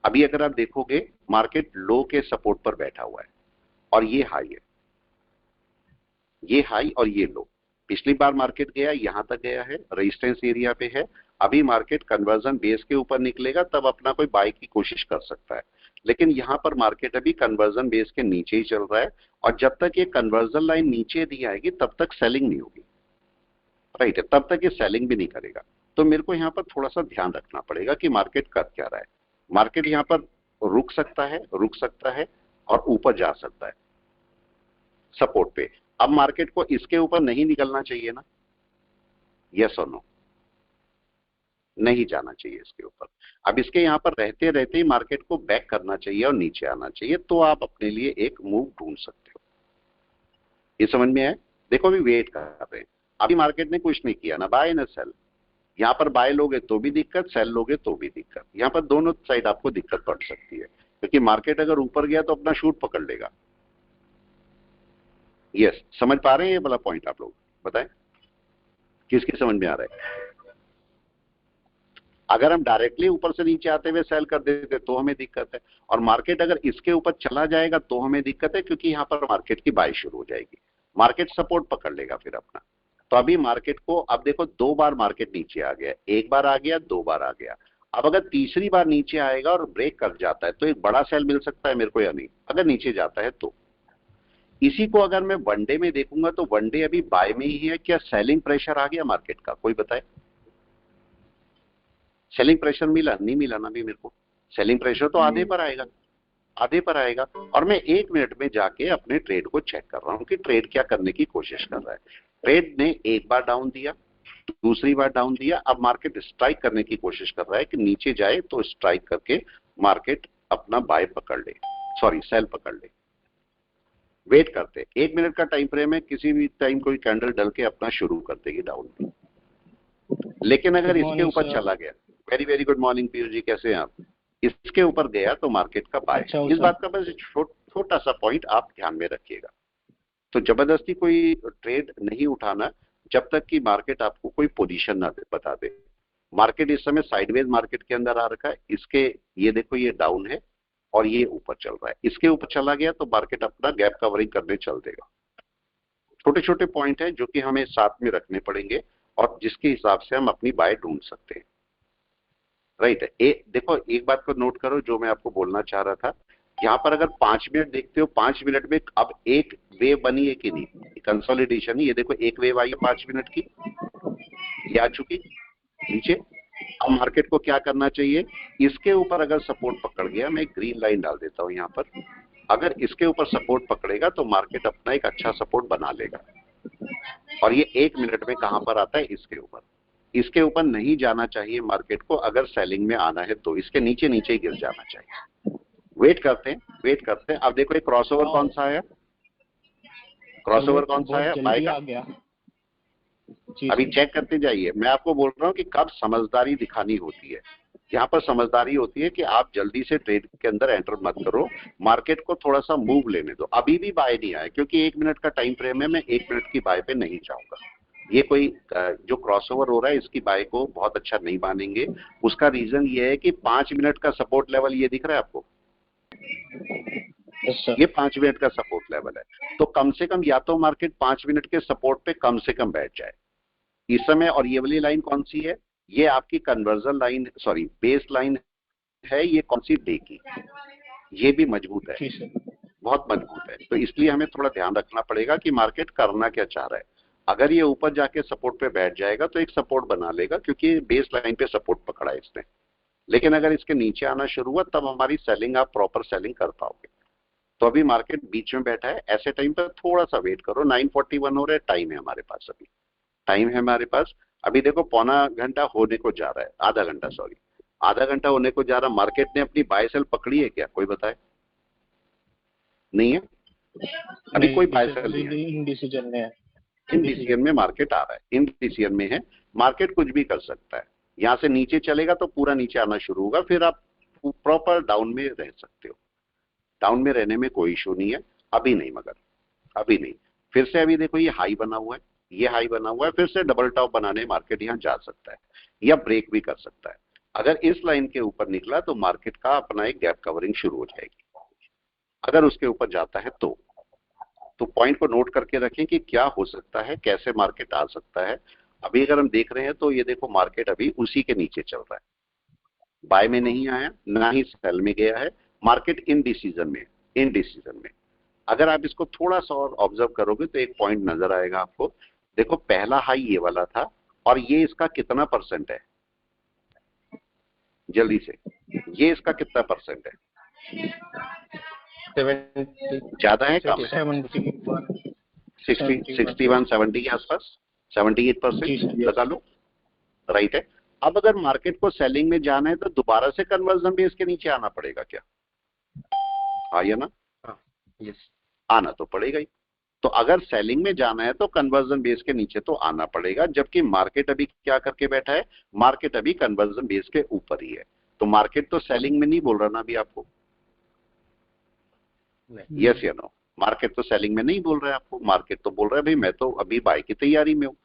अभी अगर आप देखोगे, मार्केट लो के सपोर्ट पर बैठा हुआ है, और ये हाई है, ये हाई और ये लो। पिछली बार मार्केट गया, यहां तक गया है, रेजिस्टेंस एरिया पे है। अभी मार्केट कन्वर्जन बेस के ऊपर निकलेगा, तब अपना कोई बाय की कोशिश कर सकता है, लेकिन यहां पर मार्केट अभी कन्वर्जन बेस के नीचे ही चल रहा है, और जब तक ये कन्वर्जन लाइन नीचे नहीं आएगी तब तक सेलिंग नहीं होगी। राइट है, तब तक ये सेलिंग भी नहीं करेगा। तो मेरे को यहाँ पर थोड़ा सा ध्यान रखना पड़ेगा कि मार्केट कर क्या रहा है। मार्केट यहाँ पर रुक सकता है, रुक सकता है, और ऊपर जा सकता है सपोर्ट पे। अब मार्केट को इसके ऊपर नहीं निकलना चाहिए ना, यस और नो? नहीं जाना चाहिए इसके ऊपर। अब इसके यहाँ पर रहते रहते ही मार्केट को बैक करना चाहिए और नीचे आना चाहिए, तो आप अपने लिए एक मूव ढूंढ सकते हो। ये समझ में आए? देखो अभी वेट कर रहे हैं, अभी मार्केट ने कुछ नहीं किया, ना बाय ना सेल। यहाँ पर बाय लोगे तो भी दिक्कत, सेल लोगे तो भी दिक्कत। यहाँ पर दोनों साइड आपको दिक्कत पड़ सकती है, क्योंकि मार्केट अगर ऊपर गया तो अपना शूट पकड़ लेगा। यस, समझ पा रहे हैं ये वाला पॉइंट? आप लोग बताएं, किसकी समझ में आ रहा है? अगर हम डायरेक्टली ऊपर से नीचे आते हुए सेल कर देते तो हमें दिक्कत है, और मार्केट अगर इसके ऊपर चला जाएगा तो हमें दिक्कत है, क्योंकि यहाँ पर मार्केट की बाय शुरू हो जाएगी, मार्केट सपोर्ट पकड़ लेगा फिर अपना। तो अभी मार्केट को, अब देखो 2 बार मार्केट नीचे आ गया, 1 बार आ गया, 2 बार आ गया। अब अगर तीसरी बार नीचे आएगा और ब्रेक कर जाता है तो एक बड़ा सेल मिल सकता है मेरे को या नहीं, अगर नीचे जाता है तो। इसी को अगर मैं वनडे में देखूंगा तो वनडे अभी बाय में ही है, क्या सेलिंग प्रेशर आ गया मार्केट का? कोई बताए, सेलिंग प्रेशर मिला नहीं मिला ना? भी मेरे को सेलिंग प्रेशर तो आधे पर आएगा, आधे पर आएगा। और मैं 1 मिनट में जाके अपने ट्रेड को चेक कर रहा हूं कि ट्रेड क्या करने की कोशिश कर रहा है। ट्रेड ने 1 बार डाउन दिया, दूसरी बार डाउन दिया, अब मार्केट स्ट्राइक करने की कोशिश कर रहा है कि नीचे जाए तो स्ट्राइक करके मार्केट अपना बाय पकड़ ले, सॉरी सेल पकड़ ले। वेट करते, 1 मिनट का टाइम फ्रेम है, किसी भी टाइम कोई कैंडल डल के अपना शुरू कर देगी डाउन में। लेकिन अगर इसके ऊपर चला गया, very very good morning Piyush ji, कैसे हैं आप? इसके ऊपर गया तो मार्केट का बाय। इस बात का बस छोटा सा पॉइंट आप ध्यान में रखिएगा। तो जबरदस्ती कोई ट्रेड नहीं उठाना जब तक कि मार्केट आपको कोई पोजीशन ना बता दे। मार्केट इस समय साइडवेज मार्केट के अंदर आ रखा है, इसके ये देखो ये डाउन है और ये ऊपर चल रहा है, इसके ऊपर चला गया तो मार्केट अपना गैप कवरिंग करने चल देगा। छोटे छोटे पॉइंट है जो कि हमें साथ में रखने पड़ेंगे और जिसके हिसाब से हम अपनी बाय ढूंढ सकते हैं। राइट है, देखो एक बात को नोट करो जो मैं आपको बोलना चाह रहा था। यहाँ पर अगर 5 मिनट देखते हो, 5 मिनट में अब एक वेव बनी है कि नहीं, कंसोलिडेशन। ये देखो एक वेव आई है 5 मिनट की, ये आ चुकी नीचे। अब मार्केट को क्या करना चाहिए, इसके ऊपर अगर सपोर्ट पकड़ गया, मैं ग्रीन लाइन डाल देता हूं यहाँ पर, अगर इसके ऊपर सपोर्ट पकड़ेगा तो मार्केट अपना एक अच्छा सपोर्ट बना लेगा। और ये 1 मिनट में कहां पर आता है, इसके ऊपर। इसके ऊपर नहीं जाना चाहिए मार्केट को, अगर सेलिंग में आना है तो इसके नीचे नीचे ही गिर जाना चाहिए। वेट करते हैं, वेट करते हैं। अब देखो एक क्रॉसओवर कौन सा आया, क्रॉसओवर कौन सा आया, बाय का। अभी चेक करते जाइए। मैं आपको बोल रहा हूँ कि कब समझदारी दिखानी होती है। यहाँ पर समझदारी होती है कि आप जल्दी से ट्रेड के अंदर एंटर मत करो, मार्केट को थोड़ा सा मूव लेने दो। अभी भी बाय नहीं आया क्योंकि 1 मिनट का टाइम फ्रेम है, मैं 1 मिनट की बाय पे नहीं जाऊंगा। ये कोई जो क्रॉसओवर हो रहा है इसकी बाय को बहुत अच्छा नहीं मानेंगे। उसका रीजन ये है कि 5 मिनट का सपोर्ट लेवल ये दिख रहा है आपको, ये 5 मिनट का सपोर्ट लेवल है। तो कम से कम या तो मार्केट 5 मिनट के सपोर्ट पे कम से कम बैठ जाए इस समय। और ये वाली लाइन कौन सी है? ये आपकी conversion line, sorry base line है। ये कौन सी? डे की। ये भी मजबूत है, बहुत मजबूत है। तो इसलिए हमें थोड़ा ध्यान रखना पड़ेगा कि मार्केट करना क्या चाह रहा है। अगर ये ऊपर जाके सपोर्ट पे बैठ जाएगा तो एक सपोर्ट बना लेगा क्योंकि बेस लाइन पे सपोर्ट पकड़ा है इसने। लेकिन अगर इसके नीचे आना शुरू हुआ तब हमारी सेलिंग, आप प्रॉपर सेलिंग कर पाओगे। तो अभी मार्केट बीच में बैठा है, ऐसे टाइम पर थोड़ा सा वेट करो। 9:41 हो रहा है, टाइम है हमारे पास, अभी टाइम है हमारे पास। अभी देखो पौना घंटा होने को जा रहा है, आधा घंटा, सॉरी आधा घंटा होने को जा रहा। मार्केट ने अपनी बाय सेल पकड़ी है क्या? कोई बताए? नहीं है, अभी कोई बाय सेल नहीं है। इनडिसीजन में है, इनडिसीजन में मार्केट आ रहा है, इनडिसीजन में है। मार्केट कुछ भी कर सकता है। यहाँ से नीचे चलेगा तो पूरा नीचे आना शुरू होगा, फिर आप प्रॉपर डाउन में रह सकते हो। डाउन में रहने में कोई इशू नहीं है, अभी नहीं, मगर अभी नहीं। फिर से अभी देखो ये हाई बना हुआ है, ये हाई बना हुआ है, फिर से डबल टॉप बनाने मार्केट यहाँ जा सकता है या ब्रेक भी कर सकता है। अगर इस लाइन के ऊपर निकला तो मार्केट का अपना एक गैप कवरिंग शुरू हो जाएगी। अगर उसके ऊपर जाता है तो पॉइंट को नोट करके रखें कि क्या हो सकता है, कैसे मार्केट आ सकता है। अभी अगर हम देख रहे हैं तो ये देखो मार्केट अभी उसी के नीचे चल रहा है, बाय में नहीं आया, ना ही सेल में गया है। मार्केट इनडिसीजन में। अगर आप इसको थोड़ा सा और ऑब्जर्व करोगे तो एक पॉइंट नजर आएगा आपको। देखो पहला हाई ये वाला था और ये इसका कितना परसेंट है, जल्दी से, ये इसका कितना परसेंट है? ज्यादा है, कम है? 61 70 के आसपास, 78% लगा लो, राइट है। अब अगर मार्केट को सेलिंग में जाना है तो दोबारा से कन्वर्जन बेस के नीचे आना पड़ेगा क्या? हाँ या ना? यस, आना तो पड़ेगा ही। तो अगर सेलिंग में जाना है तो कन्वर्जन बेस के नीचे तो आना पड़ेगा, जबकि मार्केट अभी क्या करके बैठा है? मार्केट अभी कन्वर्जन बेस के ऊपर ही है। तो मार्केट तो सेलिंग में नहीं बोल रहा ना अभी आपको, यस या नो? मार्केट तो सेलिंग में नहीं बोल रहा है आपको, मार्केट तो बोल रहा है भाई मैं तो अभी बाय की तैयारी में हूं।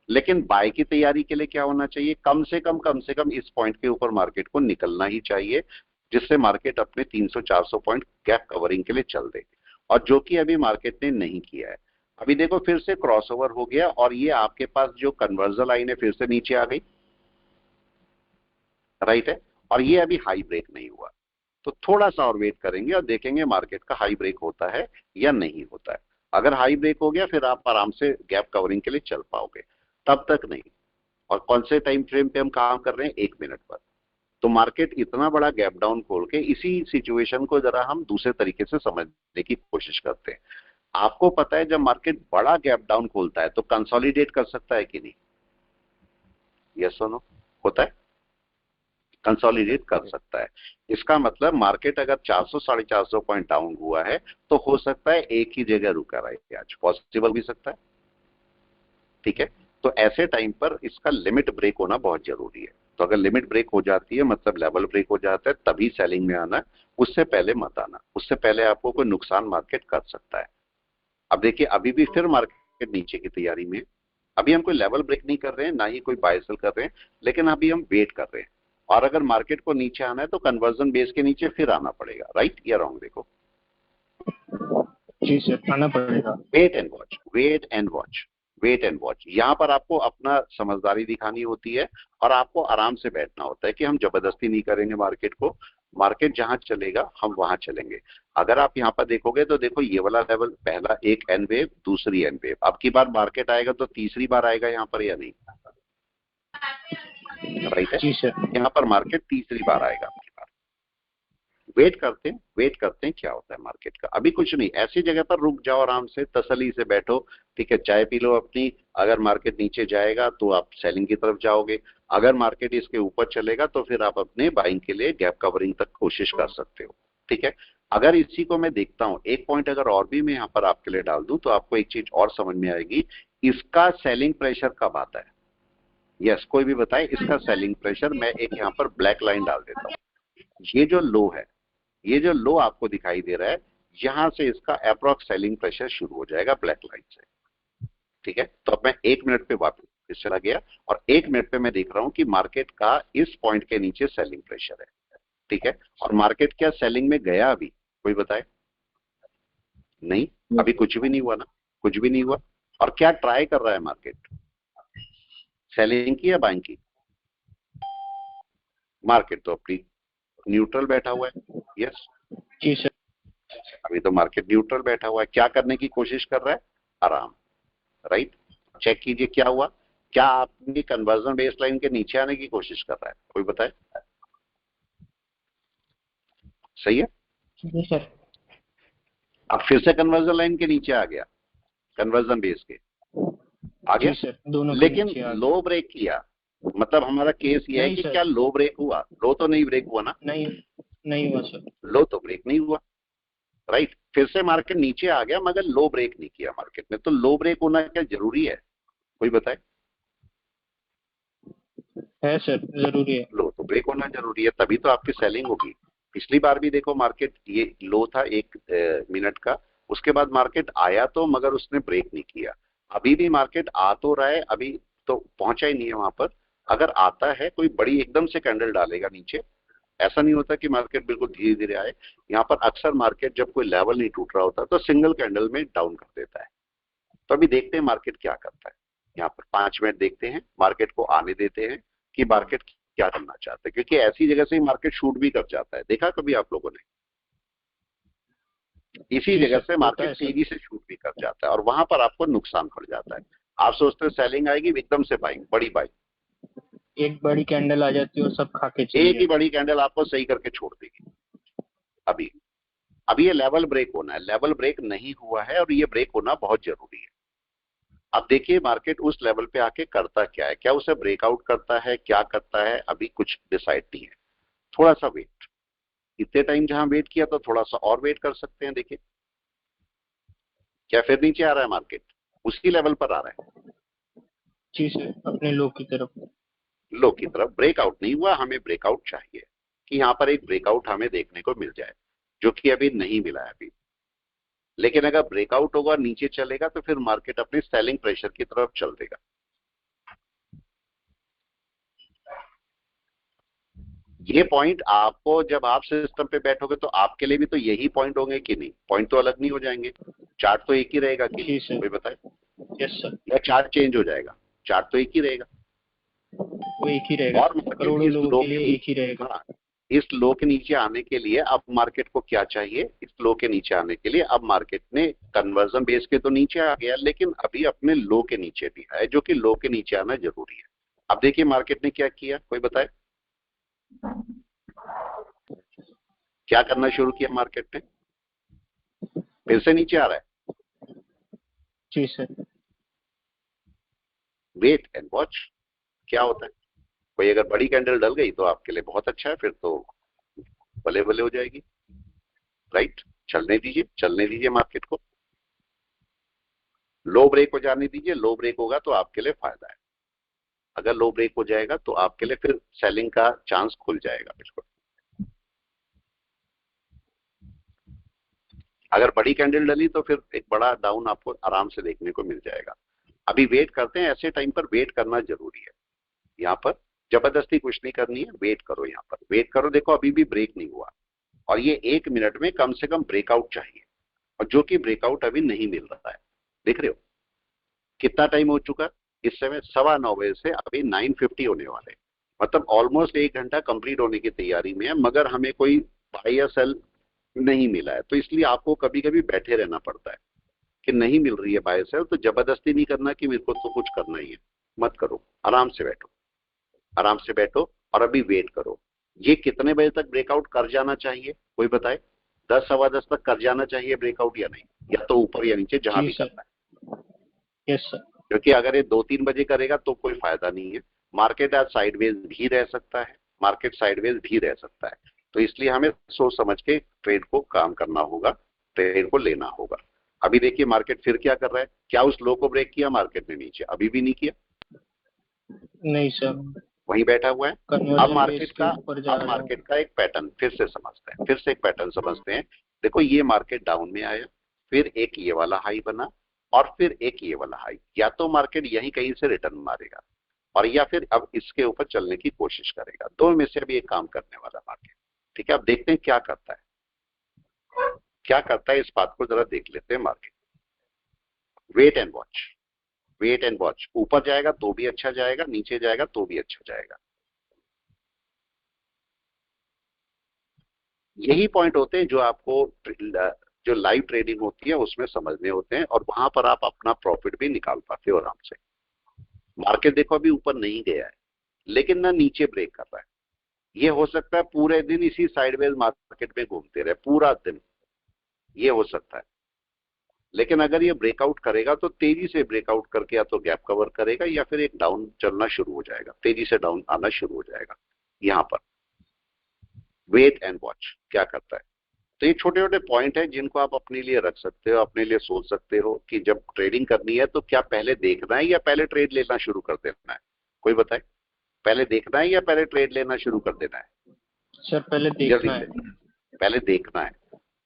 लेकिन बाय की तैयारी के लिए क्या होना चाहिए? कम से कम इस पॉइंट के ऊपर मार्केट को निकलना ही चाहिए, जिससे मार्केट अपने 300-400 पॉइंट गैप कवरिंग के लिए चल दे, और जो कि अभी मार्केट ने नहीं किया है। अभी देखो फिर से क्रॉसओवर हो गया और ये आपके पास जो कन्वर्जन लाइन है फिर से नीचे आ गई, राइट है। और ये अभी हाई ब्रेक नहीं हुआ, तो थोड़ा सा और वेट करेंगे और देखेंगे मार्केट का हाई ब्रेक होता है या नहीं होता है। अगर हाई ब्रेक हो गया फिर आप आराम से गैप कवरिंग के लिए चल पाओगे, तब तक नहीं। और कौन से टाइम फ्रेम पे हम काम कर रहे हैं? 1 मिनट पर। तो मार्केट इतना बड़ा गैप डाउन खोल के, इसी सिचुएशन को जरा हम दूसरे तरीके से समझने की कोशिश करते हैं। आपको पता है जब मार्केट बड़ा गैप डाउन खोलता है तो कंसोलिडेट कर सकता है कि नहीं? यस और नो? होता है, कंसोलिडेट कर सकता है। इसका मतलब मार्केट अगर 400-450 पॉइंट डाउन हुआ है तो हो सकता है एक ही जगह रुका रहे, आज पॉसिबल भी सकता है, ठीक है। तो ऐसे टाइम पर इसका लिमिट ब्रेक होना बहुत जरूरी है। तो अगर लिमिट ब्रेक हो जाती है मतलब लेवल ब्रेक हो जाता है, तभी सेलिंग में आना, उससे पहले मत आना। उससे पहले आपको कोई नुकसान मार्केट कर सकता है। अब देखिए अभी भी फिर मार्केट नीचे की तैयारी में, अभी हम कोई लेवल ब्रेक नहीं कर रहे हैं, ना ही कोई बाय सेल कर रहे हैं, लेकिन अभी हम वेट कर रहे हैं। और अगर मार्केट को नीचे आना है तो कन्वर्जन बेस के नीचे फिर आना पड़ेगा, राइट या रॉन्ग? देखो जी सर, आना पड़ेगा। Wait and watch, wait and watch, wait and watch. यहाँ पर आपको अपना समझदारी दिखानी होती है और आपको आराम से बैठना होता है कि हम जबरदस्ती नहीं करेंगे मार्केट को। मार्केट जहां चलेगा हम वहां चलेंगे। अगर आप यहाँ पर देखोगे तो देखो ये वाला लेवल, पहला एक एन वेव, दूसरी एन वेव। अब की बार मार्केट आएगा तो तीसरी बार आएगा यहाँ पर या नहीं? राइट है, यहाँ पर मार्केट तीसरी बार आएगा आपकी बार। वेट करते हैं क्या होता है मार्केट का। अभी कुछ नहीं, ऐसी जगह पर रुक जाओ, आराम से तसल्ली से बैठो, ठीक है, चाय पी लो अपनी। अगर मार्केट नीचे जाएगा तो आप सेलिंग की तरफ जाओगे, अगर मार्केट इसके ऊपर चलेगा तो फिर आप अपने बाइंग के लिए गैप कवरिंग तक कोशिश कर सकते हो, ठीक है। अगर इसी को मैं देखता हूं, एक पॉइंट अगर और भी मैं यहाँ पर आपके लिए डाल दूं तो आपको एक चीज और समझ में आएगी। इसका सेलिंग प्रेशर कब आता है? यस, कोई भी बताए इसका सेलिंग प्रेशर। मैं एक यहाँ पर ब्लैक लाइन डाल देता हूँ। ये जो लो है, ये जो लो आपको दिखाई दे रहा है, यहां से इसका अप्रॉक्स सेलिंग प्रेशर शुरू हो जाएगा ब्लैक लाइन से। ठीक है, तो अब मैं 1 मिनट पे वापस चला गया और 1 मिनट पे मैं देख रहा हूं कि मार्केट का इस पॉइंट के नीचे सेलिंग प्रेशर है। ठीक है, और मार्केट क्या सेलिंग में गया अभी? कोई बताए? नहीं, अभी कुछ भी नहीं हुआ ना, कुछ भी नहीं हुआ। और क्या ट्राई कर रहा है मार्केट? सेलिंग की या बाइंग की? मार्केट तो अपनी न्यूट्रल बैठा हुआ है। यस जी सर। अभी तो मार्केट न्यूट्रल बैठा हुआ है। क्या करने की कोशिश कर रहा है? आराम। राइट, चेक कीजिए क्या हुआ। क्या आपने कन्वर्जन बेस लाइन के नीचे आने की कोशिश कर रहा है? कोई बताए? सही है, जी सर। अब फिर से कन्वर्जन लाइन के नीचे आ गया, कन्वर्जन बेस के आ गया, जी सर, दोनों के लेकिन नीचे आ गया। लो ब्रेक किया। मतलब हमारा केस ये है नहीं कि सर। क्या लो ब्रेक हुआ? लो तो नहीं ब्रेक हुआ ना, नहीं, नहीं हुआ सर। लो तो ब्रेक नहीं हुआ। राइट, फिर से मार्केट नीचे आ गया मगर लो ब्रेक नहीं किया मार्केट ने। तो लो ब्रेक होना क्या जरूरी है? कोई बताए? है सर, जरूरी है। लो तो ब्रेक होना जरूरी है, तभी तो आपकी सेलिंग होगी। पिछली बार भी देखो मार्केट ये लो था 1 मिनट का, उसके बाद मार्केट आया तो मगर उसने ब्रेक नहीं किया। अभी भी मार्केट आ तो रहा है, अभी तो पहुंचा ही नहीं है वहां पर। अगर आता है कोई बड़ी एकदम से कैंडल डालेगा नीचे, ऐसा नहीं होता कि मार्केट बिल्कुल धीरे धीरे आए। यहाँ पर अक्सर मार्केट जब कोई लेवल नहीं टूट रहा होता तो सिंगल कैंडल में डाउन कर देता है। तो अभी देखते हैं मार्केट क्या करता है। यहाँ पर 5 मिनट देखते हैं, मार्केट को आने देते हैं कि मार्केट क्या करना चाहता है, क्योंकि ऐसी जगह से ही मार्केट शूट भी कर जाता है। देखा कभी आप लोगों ने? इसी जी जगह सर, से होता मार्केट है सर। तेजी से शूट भी कर जाता है और वहां पर आपको नुकसान पड़ जाता है। आप सोचते हो सेलिंग आएगी, एकदम से बाइंग, बड़ी बाइंग, एक बड़ी कैंडल आ जाती है और सब खा के चली एक ही जाती बड़ी कैंडल आपको सही करके छोड़ देगी। अभी अभी ये लेवल ब्रेक होना है, लेवल ब्रेक नहीं हुआ है और ये ब्रेक होना बहुत जरूरी है। अब देखिए मार्केट उस लेवल पे आके करता क्या है, क्या उसे ब्रेकआउट करता है, क्या करता है, अभी कुछ डिसाइड नहीं है। थोड़ा सा वेट, इतने टाइम जहां वेट किया तो थोड़ा सा और वेट कर सकते हैं। देखिए क्या फिर नीचे आ रहा है मार्केट? उसी लेवल पर आ रहा है, जी सर, अपने लो की तरफ। लो की तरफ। ब्रेकआउट नहीं हुआ, हमें ब्रेकआउट चाहिए कि यहाँ पर एक ब्रेकआउट हमें देखने को मिल जाए, जो कि अभी नहीं मिला है अभी। लेकिन अगर ब्रेकआउट होगा, नीचे चलेगा, तो फिर मार्केट अपने सेलिंग प्रेशर की तरफ चल देगा। ये पॉइंट आपको, जब आप सिस्टम पे बैठोगे तो आपके लिए भी तो यही पॉइंट होंगे कि नहीं? पॉइंट तो अलग नहीं हो जाएंगे, चार्ट तो एक ही रहेगा कि जी सर। कोई बताए? यस सर, या चार्ट चेंज हो जाएगा? चार्ट तो एक ही रहेगा। वो एक ही रहेगा। और मार्केट करोड़ों इस लोगों लो के लिए एक ही रहेगा। हाँ, इस लो के नीचे आने के लिए अब मार्केट को क्या चाहिए? इस लो के नीचे आने के लिए अब मार्केट ने कन्वर्जन बेस के तो नीचे आ गया, लेकिन अभी अपने लो के नीचे भी है, जो कि लो के नीचे आना जरूरी है। अब देखिए मार्केट ने क्या किया, कोई बताए? क्या करना शुरू किया मार्केट ने? फिर से नीचे आ रहा है। जी सर। वेट एंड वॉच क्या होता है। कोई अगर बड़ी कैंडल डल गई तो आपके लिए बहुत अच्छा है, फिर तो भले भले हो जाएगी। राइट, चलने दीजिए, चलने दीजिए मार्केट को, लो ब्रेक हो जाने दीजिए। लो ब्रेक होगा तो आपके लिए फायदा है। अगर लो ब्रेक हो जाएगा तो आपके लिए फिर सेलिंग का चांस खुल जाएगा बिल्कुल। अगर बड़ी कैंडल डली तो फिर एक बड़ा डाउन आपको आराम से देखने को मिल जाएगा। अभी वेट करते हैं, ऐसे टाइम पर वेट करना जरूरी है। यहाँ पर जबरदस्ती कुछ नहीं करनी है, वेट करो, यहाँ पर वेट करो। देखो अभी भी ब्रेक नहीं हुआ और ये 1 मिनट में कम से कम ब्रेकआउट चाहिए, और जो कि ब्रेकआउट अभी नहीं मिल रहा है। देख रहे हो कितना टाइम हो चुका? इस समय 9:15 बजे से अभी 9:50 होने वाले, मतलब ऑलमोस्ट 1 घंटा कंप्लीट होने की तैयारी में है, मगर हमें कोई बाय या सेल नहीं मिला है। तो इसलिए आपको कभी कभी बैठे रहना पड़ता है कि नहीं मिल रही है बाय सेल, तो जबरदस्ती नहीं करना कि मेरे को तो कुछ करना ही है। मत करो, आराम से बैठो, आराम से बैठो और अभी वेट करो। ये कितने बजे तक ब्रेकआउट कर जाना चाहिए, कोई बताए? 10 सवा 10 तक कर जाना चाहिए ब्रेकआउट या नहीं? या तो ऊपर या नीचे, जहां जी भी सर। करना है। Yes sir. क्योंकि अगर ये 2-3 बजे करेगा तो कोई फायदा नहीं है। मार्केट आज साइडवेज भी रह सकता है, मार्केट साइडवेज भी रह सकता है। तो इसलिए हमें सोच समझ के ट्रेड को काम करना होगा, ट्रेड को लेना होगा। अभी देखिए मार्केट फिर क्या कर रहा है, क्या उस लो को ब्रेक किया मार्केट ने नीचे? अभी भी नहीं किया, नहीं सर, वहीं बैठा हुआ है। अब कन्वर्जन मार्केट बेस का के ऊपर जा रहा है। एक पैटर्न फिर से समझते हैं, फिर से एक पैटर्न समझते हैं। देखो ये मार्केट डाउन में आया, फिर एक ये वाला हाई बना और फिर एक ये वाला हाई। या तो मार्केट यहीं कहीं से रिटर्न मारेगा और या फिर अब इसके ऊपर चलने की कोशिश करेगा। दोनों में से अभी एक काम करने वाला मार्केट। ठीक है, अब देखते हैं क्या करता है, क्या करता है, इस बात को जरा देख लेते हैं market. Wait and watch, wait and watch. ऊपर जाएगा तो भी अच्छा जाएगा, नीचे जाएगा तो भी अच्छा जाएगा। यही पॉइंट होते हैं जो आपको जो लाइव ट्रेडिंग होती है उसमें समझने होते हैं, और वहां पर आप अपना प्रॉफिट भी निकाल पाते हो आराम से। मार्केट देखो अभी ऊपर नहीं गया है, लेकिन ना नीचे ब्रेक कर रहा है। ये हो सकता है पूरे दिन इसी साइडवेज मार्केट में घूमते रहे पूरा दिन, ये हो सकता है। लेकिन अगर ये ब्रेकआउट करेगा तो तेजी से ब्रेकआउट करके या तो गैप कवर करेगा या फिर एक डाउन चलना शुरू हो जाएगा, तेजी से डाउन आना शुरू हो जाएगा। यहां पर वेट एंड वॉच क्या करता है। तो ये छोटे छोटे पॉइंट है जिनको आप अपने लिए रख सकते हो, अपने लिए सोच सकते हो कि जब ट्रेडिंग करनी है तो क्या पहले देखना है या पहले ट्रेड लेना शुरू कर देना है। कोई बताए, पहले देखना है या पहले ट्रेड लेना शुरू कर देना है? सर पहले देखना है। पहले देखना है,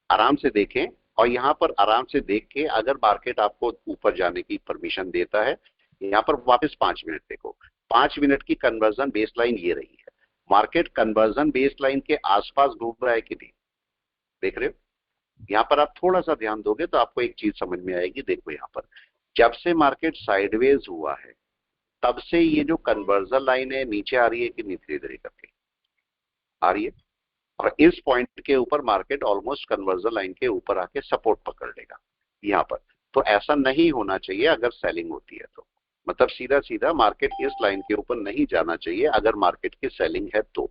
आराम से देखें। और यहाँ पर आराम से देख के अगर मार्केट आपको ऊपर जाने की परमिशन देता है, यहाँ पर वापस 5 मिनट देखो, 5 मिनट की कन्वर्जन बेस लाइन ये रही है। मार्केट कन्वर्जन बेस लाइन के आसपास घूम रहा है कि नहीं, देख रहे हो? यहाँ पर आप थोड़ा सा ध्यान दोगे तो आपको एक चीज समझ में आएगी। देखो यहाँ पर जब से मार्केट साइडवेज हुआ है तब से ये जो कन्वर्जन लाइन है नीचे आ रही है कि नहीं, धीरे धीरे करके आ रही है। और इस पॉइंट के ऊपर मार्केट ऑलमोस्ट कन्वर्जन लाइन के ऊपर आके सपोर्ट पकड़ लेगा यहाँ पर। तो ऐसा नहीं होना चाहिए अगर सेलिंग होती है तो, मतलब सीधा सीधा मार्केट इस लाइन के ऊपर नहीं जाना चाहिए अगर मार्केट की सेलिंग है तो।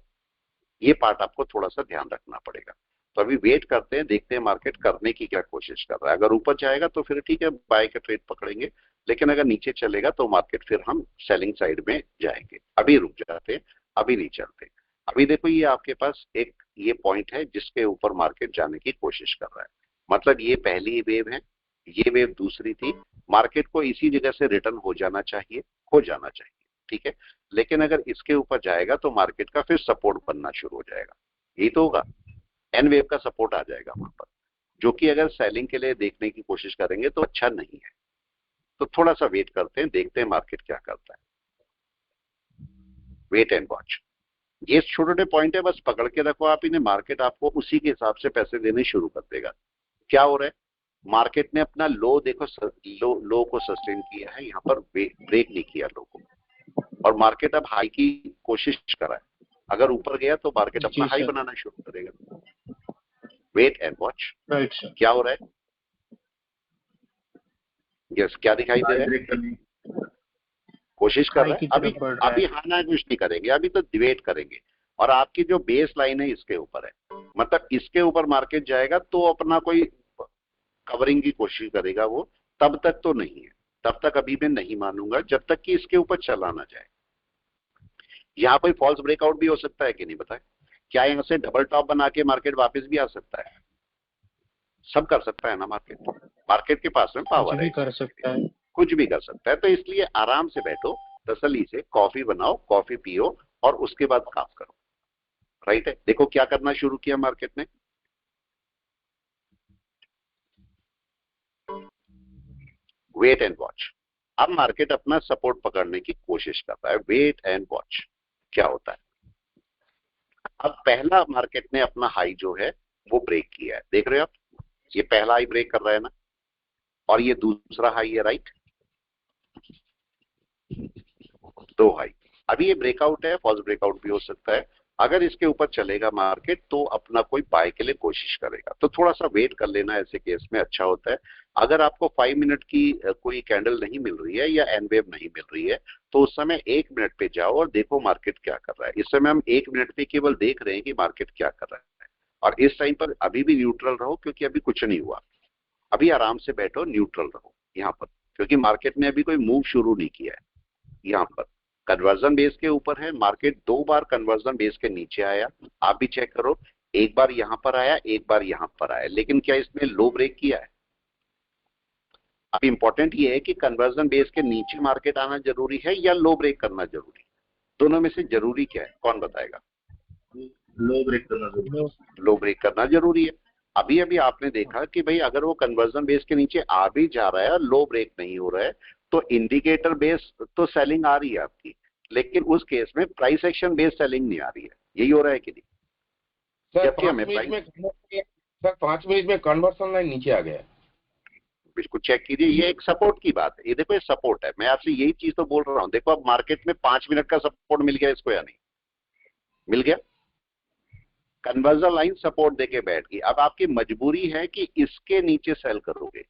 ये पार्ट आपको थोड़ा सा ध्यान रखना पड़ेगा। तो अभी वेट करते हैं, देखते हैं मार्केट करने की क्या कोशिश कर रहा है। अगर ऊपर जाएगा तो फिर ठीक है, बाय का ट्रेड पकड़ेंगे, लेकिन अगर नीचे चलेगा तो मार्केट फिर हम सेलिंग साइड में जाएंगे। अभी रुक जाते हैं, अभी नहीं चलते। अभी देखो ये आपके पास एक ये पॉइंट है जिसके ऊपर मार्केट जाने की कोशिश कर रहा है, मतलब ये पहली वेव है, ये वेव दूसरी थी। मार्केट को इसी जगह से रिटर्न हो जाना चाहिए, हो जाना चाहिए, ठीक है। लेकिन अगर इसके ऊपर जाएगा तो मार्केट का फिर सपोर्ट बनना शुरू हो जाएगा, यही तो होगा। एन वेव का सपोर्ट आ जाएगा वहां पर, जो कि अगर सेलिंग के लिए देखने की कोशिश करेंगे तो अच्छा नहीं है। तो थोड़ा सा वेट करते हैं, देखते हैं मार्केट क्या करता है। वेट एंड वॉच, ये छोटे छोटे पॉइंट है, बस पकड़ के रखो आप इन्हें। मार्केट आपको उसी के हिसाब से पैसे देने शुरू कर देगा। क्या हो रहा है, मार्केट ने अपना लो देखो, लो को सस्टेन किया है, यहाँ पर ब्रेक नहीं किया लो को, और मार्केट अब हाई की कोशिश कर रहा है। अगर ऊपर गया तो मार्केट अपना हाई बनाना शुरू करेगा। Wait and watch, right sir. क्या हो रहा है? यस, क्या दिखाई दे रहा है? कोशिश कर रहा है। अभी हाना कुछ नहीं करेंगे, अभी तो वेट करेंगे। और आपकी जो बेस लाइन है इसके ऊपर है, मतलब इसके ऊपर मार्केट जाएगा तो अपना कोई कवरिंग की कोशिश करेगा वो, तब तक तो नहीं है, तब तक अभी मैं नहीं मानूंगा जब तक कि इसके ऊपर चला ना जाए। यहाँ कोई फॉल्स ब्रेकआउट भी हो सकता है कि नहीं बताए? क्या यहाँ से डबल टॉप बना के मार्केट वापस भी आ सकता है? सब कर सकता है ना मार्केट, मार्केट के पास में पावर है, कर सकता है, कुछ भी कर सकता है। तो इसलिए आराम से बैठो, तसल्ली से कॉफी बनाओ, कॉफी पियो और उसके बाद काम करो। राइट है। देखो क्या करना शुरू किया मार्केट ने, वेट एंड वॉच। अब मार्केट अपना सपोर्ट पकड़ने की कोशिश करता है, वेट एंड वॉच क्या होता है। अब पहला मार्केट ने अपना हाई जो है वो ब्रेक किया है, देख रहे हो आप, ये पहला हाई ब्रेक कर रहा है ना, और ये दूसरा हाई है, राइट, दो हाई। अभी ये ब्रेकआउट है, फॉल्स ब्रेकआउट भी हो सकता है। अगर इसके ऊपर चलेगा मार्केट तो अपना कोई बाय के लिए कोशिश करेगा, तो थोड़ा सा वेट कर लेना ऐसे केस में अच्छा होता है। अगर आपको 5 मिनट की कोई कैंडल नहीं मिल रही है या एन वेव नहीं मिल रही है तो उस समय 1 मिनट पे जाओ और देखो मार्केट क्या कर रहा है। इस समय हम 1 मिनट पे केवल देख रहे हैं कि मार्केट क्या कर रहा है, और इस टाइम पर अभी भी न्यूट्रल रहो क्योंकि अभी कुछ नहीं हुआ। अभी आराम से बैठो, न्यूट्रल रहो यहाँ पर, क्योंकि मार्केट ने अभी कोई मूव शुरू नहीं किया है। यहाँ पर कन्वर्जन बेस के ऊपर है मार्केट, 2 बार कन्वर्जन बेस के नीचे आया, आप भी चेक करो, एक बार यहां पर आया, एक बार यहां पर आया, लेकिन क्या इसने लो ब्रेक किया है? अब इंपॉर्टेंट ये है कि कन्वर्जन बेस के नीचे मार्केट आना जरूरी है या लो ब्रेक करना जरूरी है? दोनों में से जरूरी क्या है, कौन बताएगा? लो ब्रेक करना जरूरी, लो ब्रेक करना जरूरी है। अभी अभी आपने देखा कि भाई अगर वो कन्वर्जन बेस के नीचे आ भी जा रहा है, लो ब्रेक नहीं हो रहा है, तो इंडिकेटर बेस तो सेलिंग आ रही है आपकी, लेकिन उस केस में प्राइस एक्शन बेस सेलिंग नहीं आ रही है। यही हो रहा है कि नहीं? सर जबकि हमें 5 मिनट में कन्वर्सन लाइन नीचे आ गया है। बिल्कुल चेक कीजिए, ये एक सपोर्ट की बात है। ये देखो, ये सपोर्ट है, मैं आपसे यही चीज तो बोल रहा हूँ। देखो अब मार्केट में 5 मिनट का सपोर्ट मिल गया इसको या नहीं मिल गया? कन्वर्जन लाइन सपोर्ट देके बैठ गई। अब आपकी मजबूरी है कि इसके नीचे सेल करोगे।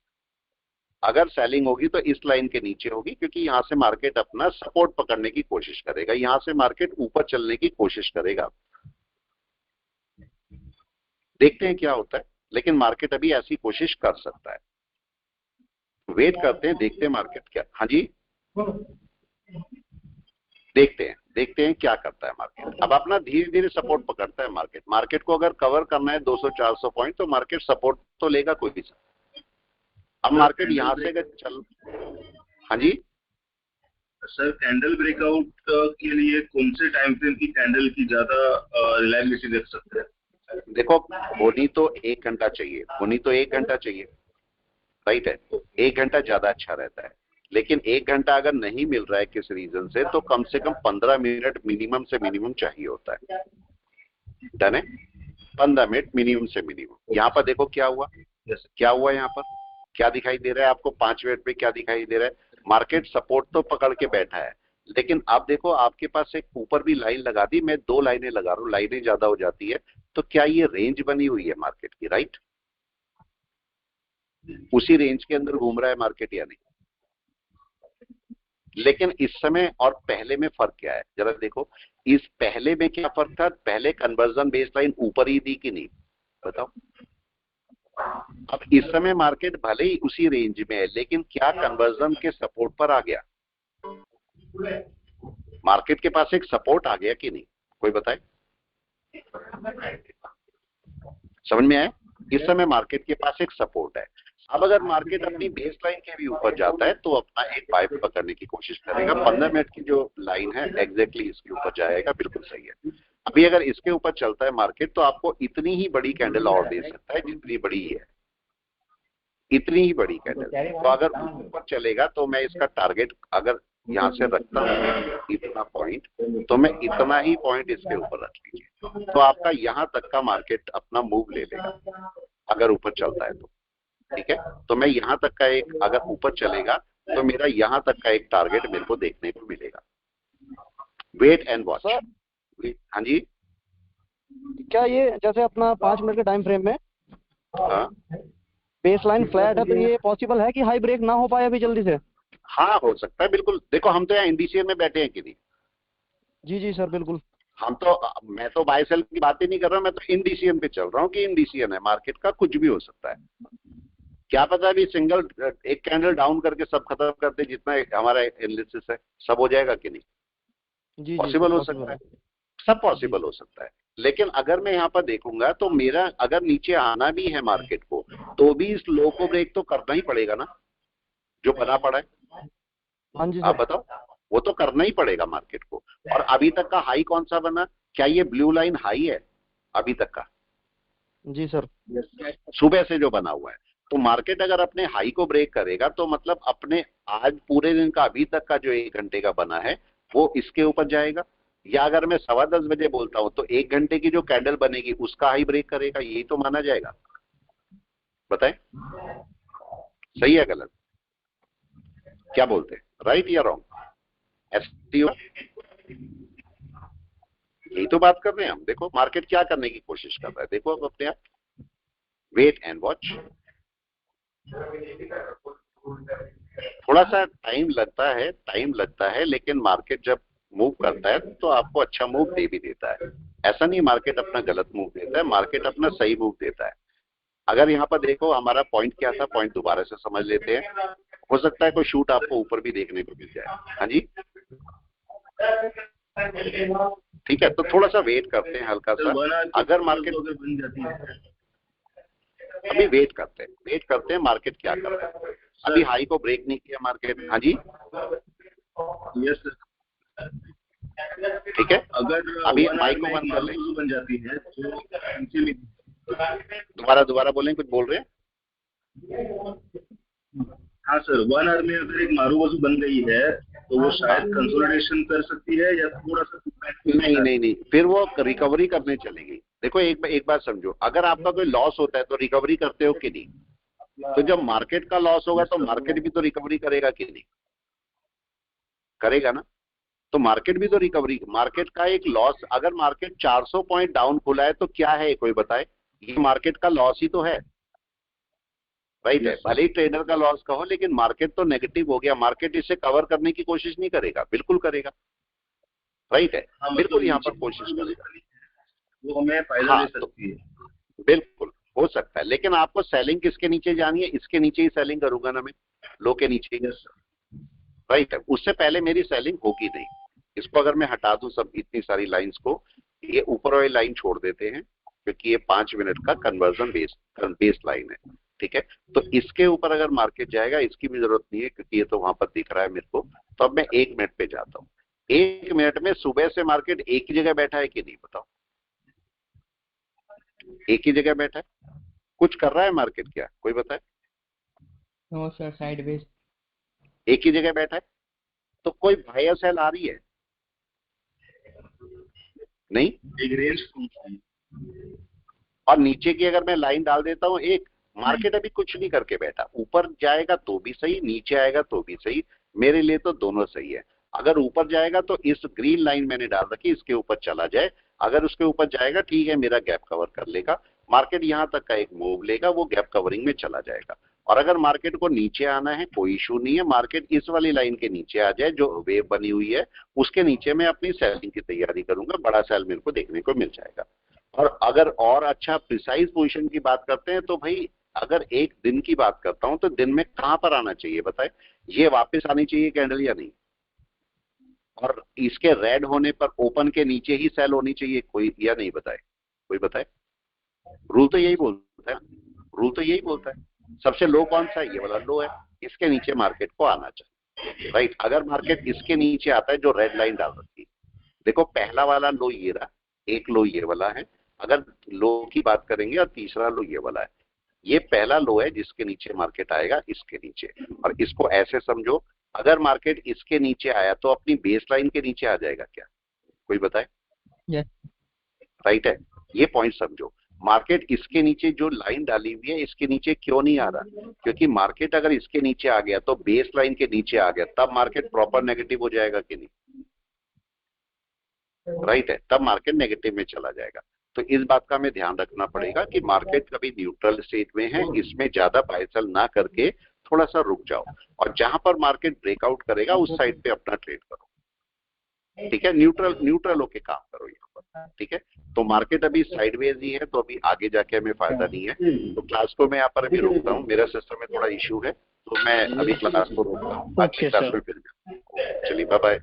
अगर सेलिंग होगी तो इस लाइन के नीचे होगी, क्योंकि यहां से मार्केट अपना सपोर्ट पकड़ने की कोशिश करेगा, यहां से मार्केट ऊपर चलने की कोशिश करेगा। देखते हैं क्या होता है, लेकिन मार्केट अभी ऐसी कोशिश कर सकता है। वेट करते हैं, देखते हैं मार्केट क्या। हाँ जी, देखते हैं क्या करता है मार्केट। अब अपना धीरे धीरे सपोर्ट पकड़ता है मार्केट। मार्केट को अगर कवर करना है 200-400 पॉइंट, तो मार्केट सपोर्ट तो लेगा कोई भी। अब मार्केट यहां से अगर चल, हाँ जी सर कैंडल ब्रेकआउट के लिए कौन से टाइम फ्रेम की कैंडल की ज्यादा रिलायबिलिटी देख सकते हैं? देखो, होनी तो 1 घंटा चाहिए, राइट है। 1 घंटा ज्यादा अच्छा रहता है, लेकिन 1 घंटा अगर नहीं मिल रहा है किस रीजन से, तो कम से कम 15 मिनट मिनिमम से मिनिमम चाहिए होता है। डन है? 15 मिनट मिनिमम से मिनिमम। यहाँ पर देखो क्या हुआ, यहाँ पर क्या दिखाई दे रहा है आपको? 5 मिनट पे क्या दिखाई दे रहा है? मार्केट सपोर्ट तो पकड़ के बैठा है, लेकिन आप देखो आपके पास एक ऊपर भी लाइन लगा दी। मैं 2 लाइनें लगा रहा हूँ, लाइनें ज्यादा हो जाती है, तो क्या ये रेंज बनी हुई है मार्केट की? राइट, उसी रेंज के अंदर घूम रहा है मार्केट या नहीं? लेकिन इस समय और पहले में फर्क क्या है जरा देखो। इस पहले में क्या फर्क था? पहले कन्वर्जन बेस लाइन ऊपर ही थी कि नहीं, बताओ। अब इस समय मार्केट भले ही उसी रेंज में है, लेकिन क्या कन्वर्जन के सपोर्ट पर आ गया? मार्केट के पास एक सपोर्ट आ गया कि नहीं, कोई बताए? समझ में आया? इस समय मार्केट के पास एक सपोर्ट है। अब अगर मार्केट अपनी बेस लाइन के भी ऊपर जाता है, तो अपना एक बाय पकड़ने की कोशिश करेगा। 15 मिनट की जो लाइन है एग्जैक्टली इसके ऊपर जाएगा, बिल्कुल सही है। अभी अगर इसके ऊपर चलता है मार्केट, तो आपको इतनी ही बड़ी कैंडल और दे सकता है जितनी बड़ी है, इतनी ही बड़ी कैंडल। तो अगर ऊपर चलेगा तो मैं इसका टारगेट अगर यहाँ से रखता हूँ इतना पॉइंट, तो मैं इतना ही पॉइंट इसके ऊपर रख लीजिए, तो आपका यहाँ तक का मार्केट अपना मूव ले लेगा अगर ऊपर चलता है तो। ठीक है, तो मैं यहाँ तक का एक, अगर ऊपर चलेगा तो मेरा यहाँ तक का एक टारगेट मेरे को देखने को मिलेगा। Wait and watch. हाँ जी, क्या ये जैसे अपना 5 मिनट के टाइम फ्रेम में हाँ बेस लाइन फ्लैट है, तो ये पॉसिबल है कि हाई ब्रेक ना हो पाए अभी जल्दी से? हाँ, हो सकता है, बिल्कुल। देखो हम तो यहाँ इंडीसीएन में बैठे हैं कि नहीं? जी सर बिल्कुल। मैं तो बाय सेल की बात ही नहीं कर रहा हूँ, मैं तो इंडीसीएन पे चल रहा हूँ कि इंडीसीएन है, मार्केट का कुछ भी हो सकता है। क्या पता अभी सिंगल एक कैंडल डाउन करके सब खत्म कर दे, जितना हमारा एनालिसिस है, सब हो जाएगा कि नहीं? जी पॉसिबल हो सकता है, सब पॉसिबल हो सकता है। लेकिन अगर मैं यहाँ पर देखूंगा तो मेरा अगर नीचे आना भी है मार्केट को, तो भी इस लो को ब्रेक तो करना ही पड़ेगा ना, जो बना पड़ा है। हाँ जी आप बताओ, वो तो करना ही पड़ेगा मार्केट को। और अभी तक का हाई कौन सा बना? क्या ये ब्लू लाइन हाई है अभी तक का? जी सर, सुबह से जो बना हुआ है। तो मार्केट अगर अपने हाई को ब्रेक करेगा, तो मतलब अपने आज पूरे दिन का अभी तक का जो 1 घंटे का बना है वो इसके ऊपर जाएगा। या अगर मैं 10:15 बजे बोलता हूं, तो 1 घंटे की जो कैंडल बनेगी उसका हाई ब्रेक करेगा, यही तो माना जाएगा। बताएं, सही है गलत? क्या बोलते हैं, राइट या रॉन्ग? यही तो बात कर रहे हैं हम। देखो मार्केट क्या करने की कोशिश कर रहा है, देखो अब अपने आप। Wait and watch. थोड़ा सा टाइम लगता है, लेकिन मार्केट जब मूव करता है तो आपको अच्छा मूव दे भी देता है। ऐसा नहीं मार्केट अपना गलत मूव देता है, मार्केट अपना सही मूव देता है। अगर यहाँ पर देखो हमारा पॉइंट क्या था, पॉइंट दोबारा से समझ लेते हैं। हो सकता है कोई शूट आपको ऊपर भी देखने को मिल जाए। हाँ जी, ठीक है, तो थोड़ा सा वेट करते हैं हल्का सा। अगर मार्केट बन जाती है, अभी वेट करते हैं मार्केट क्या कर रहा है। अभी हाई को ब्रेक नहीं किया मार्केट। हाँ जी, यस सर। ठीक है, अगर अभी 1 माइक hour को में बंद एक कर लें। मारुति बन जाती है तो नीचे में दोबारा बोलें, कुछ बोल रहे हैं? हाँ सर, 1 hour में अगर एक मारुति बन गई है तो वो शायद कंसोलिडेशन कर सकती है या थोड़ा सा नहीं, फिर वो रिकवरी करने चलेगी। देखो एक बात समझो, अगर आपका कोई लॉस होता है तो रिकवरी करते हो कि नहीं? तो जब मार्केट का लॉस होगा तो मार्केट भी तो रिकवरी करेगा कि नहीं? करेगा ना। तो मार्केट भी तो रिकवरी, मार्केट का एक लॉस, अगर मार्केट 400 पॉइंट डाउन खुला है तो क्या है कोई बताए? ये मार्केट का लॉस ही तो है, राइट है। भले ही ट्रेडर का लॉस कहो, लेकिन मार्केट तो नेगेटिव हो गया। मार्केट इसे कवर करने की कोशिश नहीं करेगा? बिल्कुल करेगा, राइट है। बिल्कुल यहाँ पर कोशिश करेगा, वो हमें फायदा दे सकती है। बिल्कुल हो सकता है, लेकिन आपको सेलिंग किसके नीचे जानी है? इसके नीचे ही सेलिंग करूंगा ना मैं, लो के नीचे ही, राइट है। उससे पहले मेरी सेलिंग होगी नहीं। इसको अगर मैं हटा दूं सब इतनी सारी लाइंस को, ये ऊपर वाली लाइन छोड़ देते हैं क्योंकि ये 5 मिनट का कन्वर्जन बेस लाइन है, ठीक है। तो इसके ऊपर अगर मार्केट जाएगा, इसकी भी जरूरत नहीं है क्योंकि ये तो वहां पर दिख रहा है मेरे को। तो अब मैं 1 मिनट पे जाता हूँ। 1 मिनट में सुबह से मार्केट एक ही जगह बैठा है कि नहीं बताओ? एक ही जगह बैठा है? कुछ कर रहा है मार्केट क्या? कोई बताए? No sir, sideways. एक ही जगह बैठा है। तो कोई बाय सेल आ रही है? नहीं। एक रेंज और नीचे की अगर मैं लाइन डाल देता हूं एक, मार्केट अभी कुछ नहीं करके बैठा। ऊपर जाएगा तो भी सही, नीचे आएगा तो भी सही, मेरे लिए तो दोनों सही है। अगर ऊपर जाएगा तो इस ग्रीन लाइन मैंने डाल रखी, इसके ऊपर चला जाए। अगर उसके ऊपर जाएगा ठीक है, मेरा गैप कवर कर लेगा। मार्केट यहां तक का एक मूव लेगा, वो गैप कवरिंग में चला जाएगा। और अगर मार्केट को नीचे आना है, कोई इशू नहीं है, मार्केट इस वाली लाइन के नीचे आ जाए जो वेव बनी हुई है, उसके नीचे मैं अपनी सेलिंग की तैयारी करूंगा। बड़ा सेल मेरे को देखने को मिल जाएगा। और अगर और अच्छा प्रिसाइज पोजीशन की बात करते हैं तो भाई, अगर एक दिन की बात करता हूं तो दिन में कहां पर आना चाहिए बताए? ये वापस आनी चाहिए कैंडल या नहीं? और इसके रेड होने पर ओपन के नीचे ही सेल होनी चाहिए कोई, या नहीं बताए? कोई बताए? रूल तो यही बोलता है, रूल तो यही बोलता है। सबसे लो कौन सा है? ये वाला लो है। इसके नीचे मार्केट को आना चाहिए, राइट। अगर मार्केट इसके नीचे आता है, जो रेड लाइन डाल रखी है, देखो पहला वाला लो ये रहा, एक लो ये वाला है। अगर लो की बात करेंगे, और तीसरा लो ये वाला है। ये पहला लो है जिसके नीचे मार्केट आएगा, इसके नीचे। और इसको ऐसे समझो, अगर मार्केट इसके नीचे आया तो अपनी बेस लाइन के नीचे आ जाएगा क्या? कोई बताए? यस। राइट है। ये पॉइंट समझो। मार्केट इसके नीचे जो लाइन डाली हुई है, इसके नीचे क्यों नहीं आ रहा? क्योंकि मार्केट अगर इसके नीचे आ गया तो बेस लाइन के नीचे आ गया, तब मार्केट प्रॉपर नेगेटिव हो जाएगा कि नहीं? राइट है, तब मार्केट नेगेटिव में चला जाएगा। तो इस बात का हमें ध्यान रखना पड़ेगा कि मार्केट कभी न्यूट्रल स्टेट में है, इसमें ज्यादा बाय सेल ना करके थोड़ा सा रुक जाओ, और जहां पर मार्केट ब्रेकआउट करेगा उस साइड पे अपना ट्रेड करो, ठीक है। न्यूट्रल होके काम करो यहाँ पर, ठीक है। तो मार्केट अभी साइडवेज ही है, तो अभी आगे जाके हमें फायदा नहीं है। तो क्लास को मैं यहाँ पर अभी रोकता हूँ, मेरा सिस्टम में थोड़ा इशू है, तो मैं अभी क्लास को रोकता हूँ। Okay sir. चलिए, बाय बाय।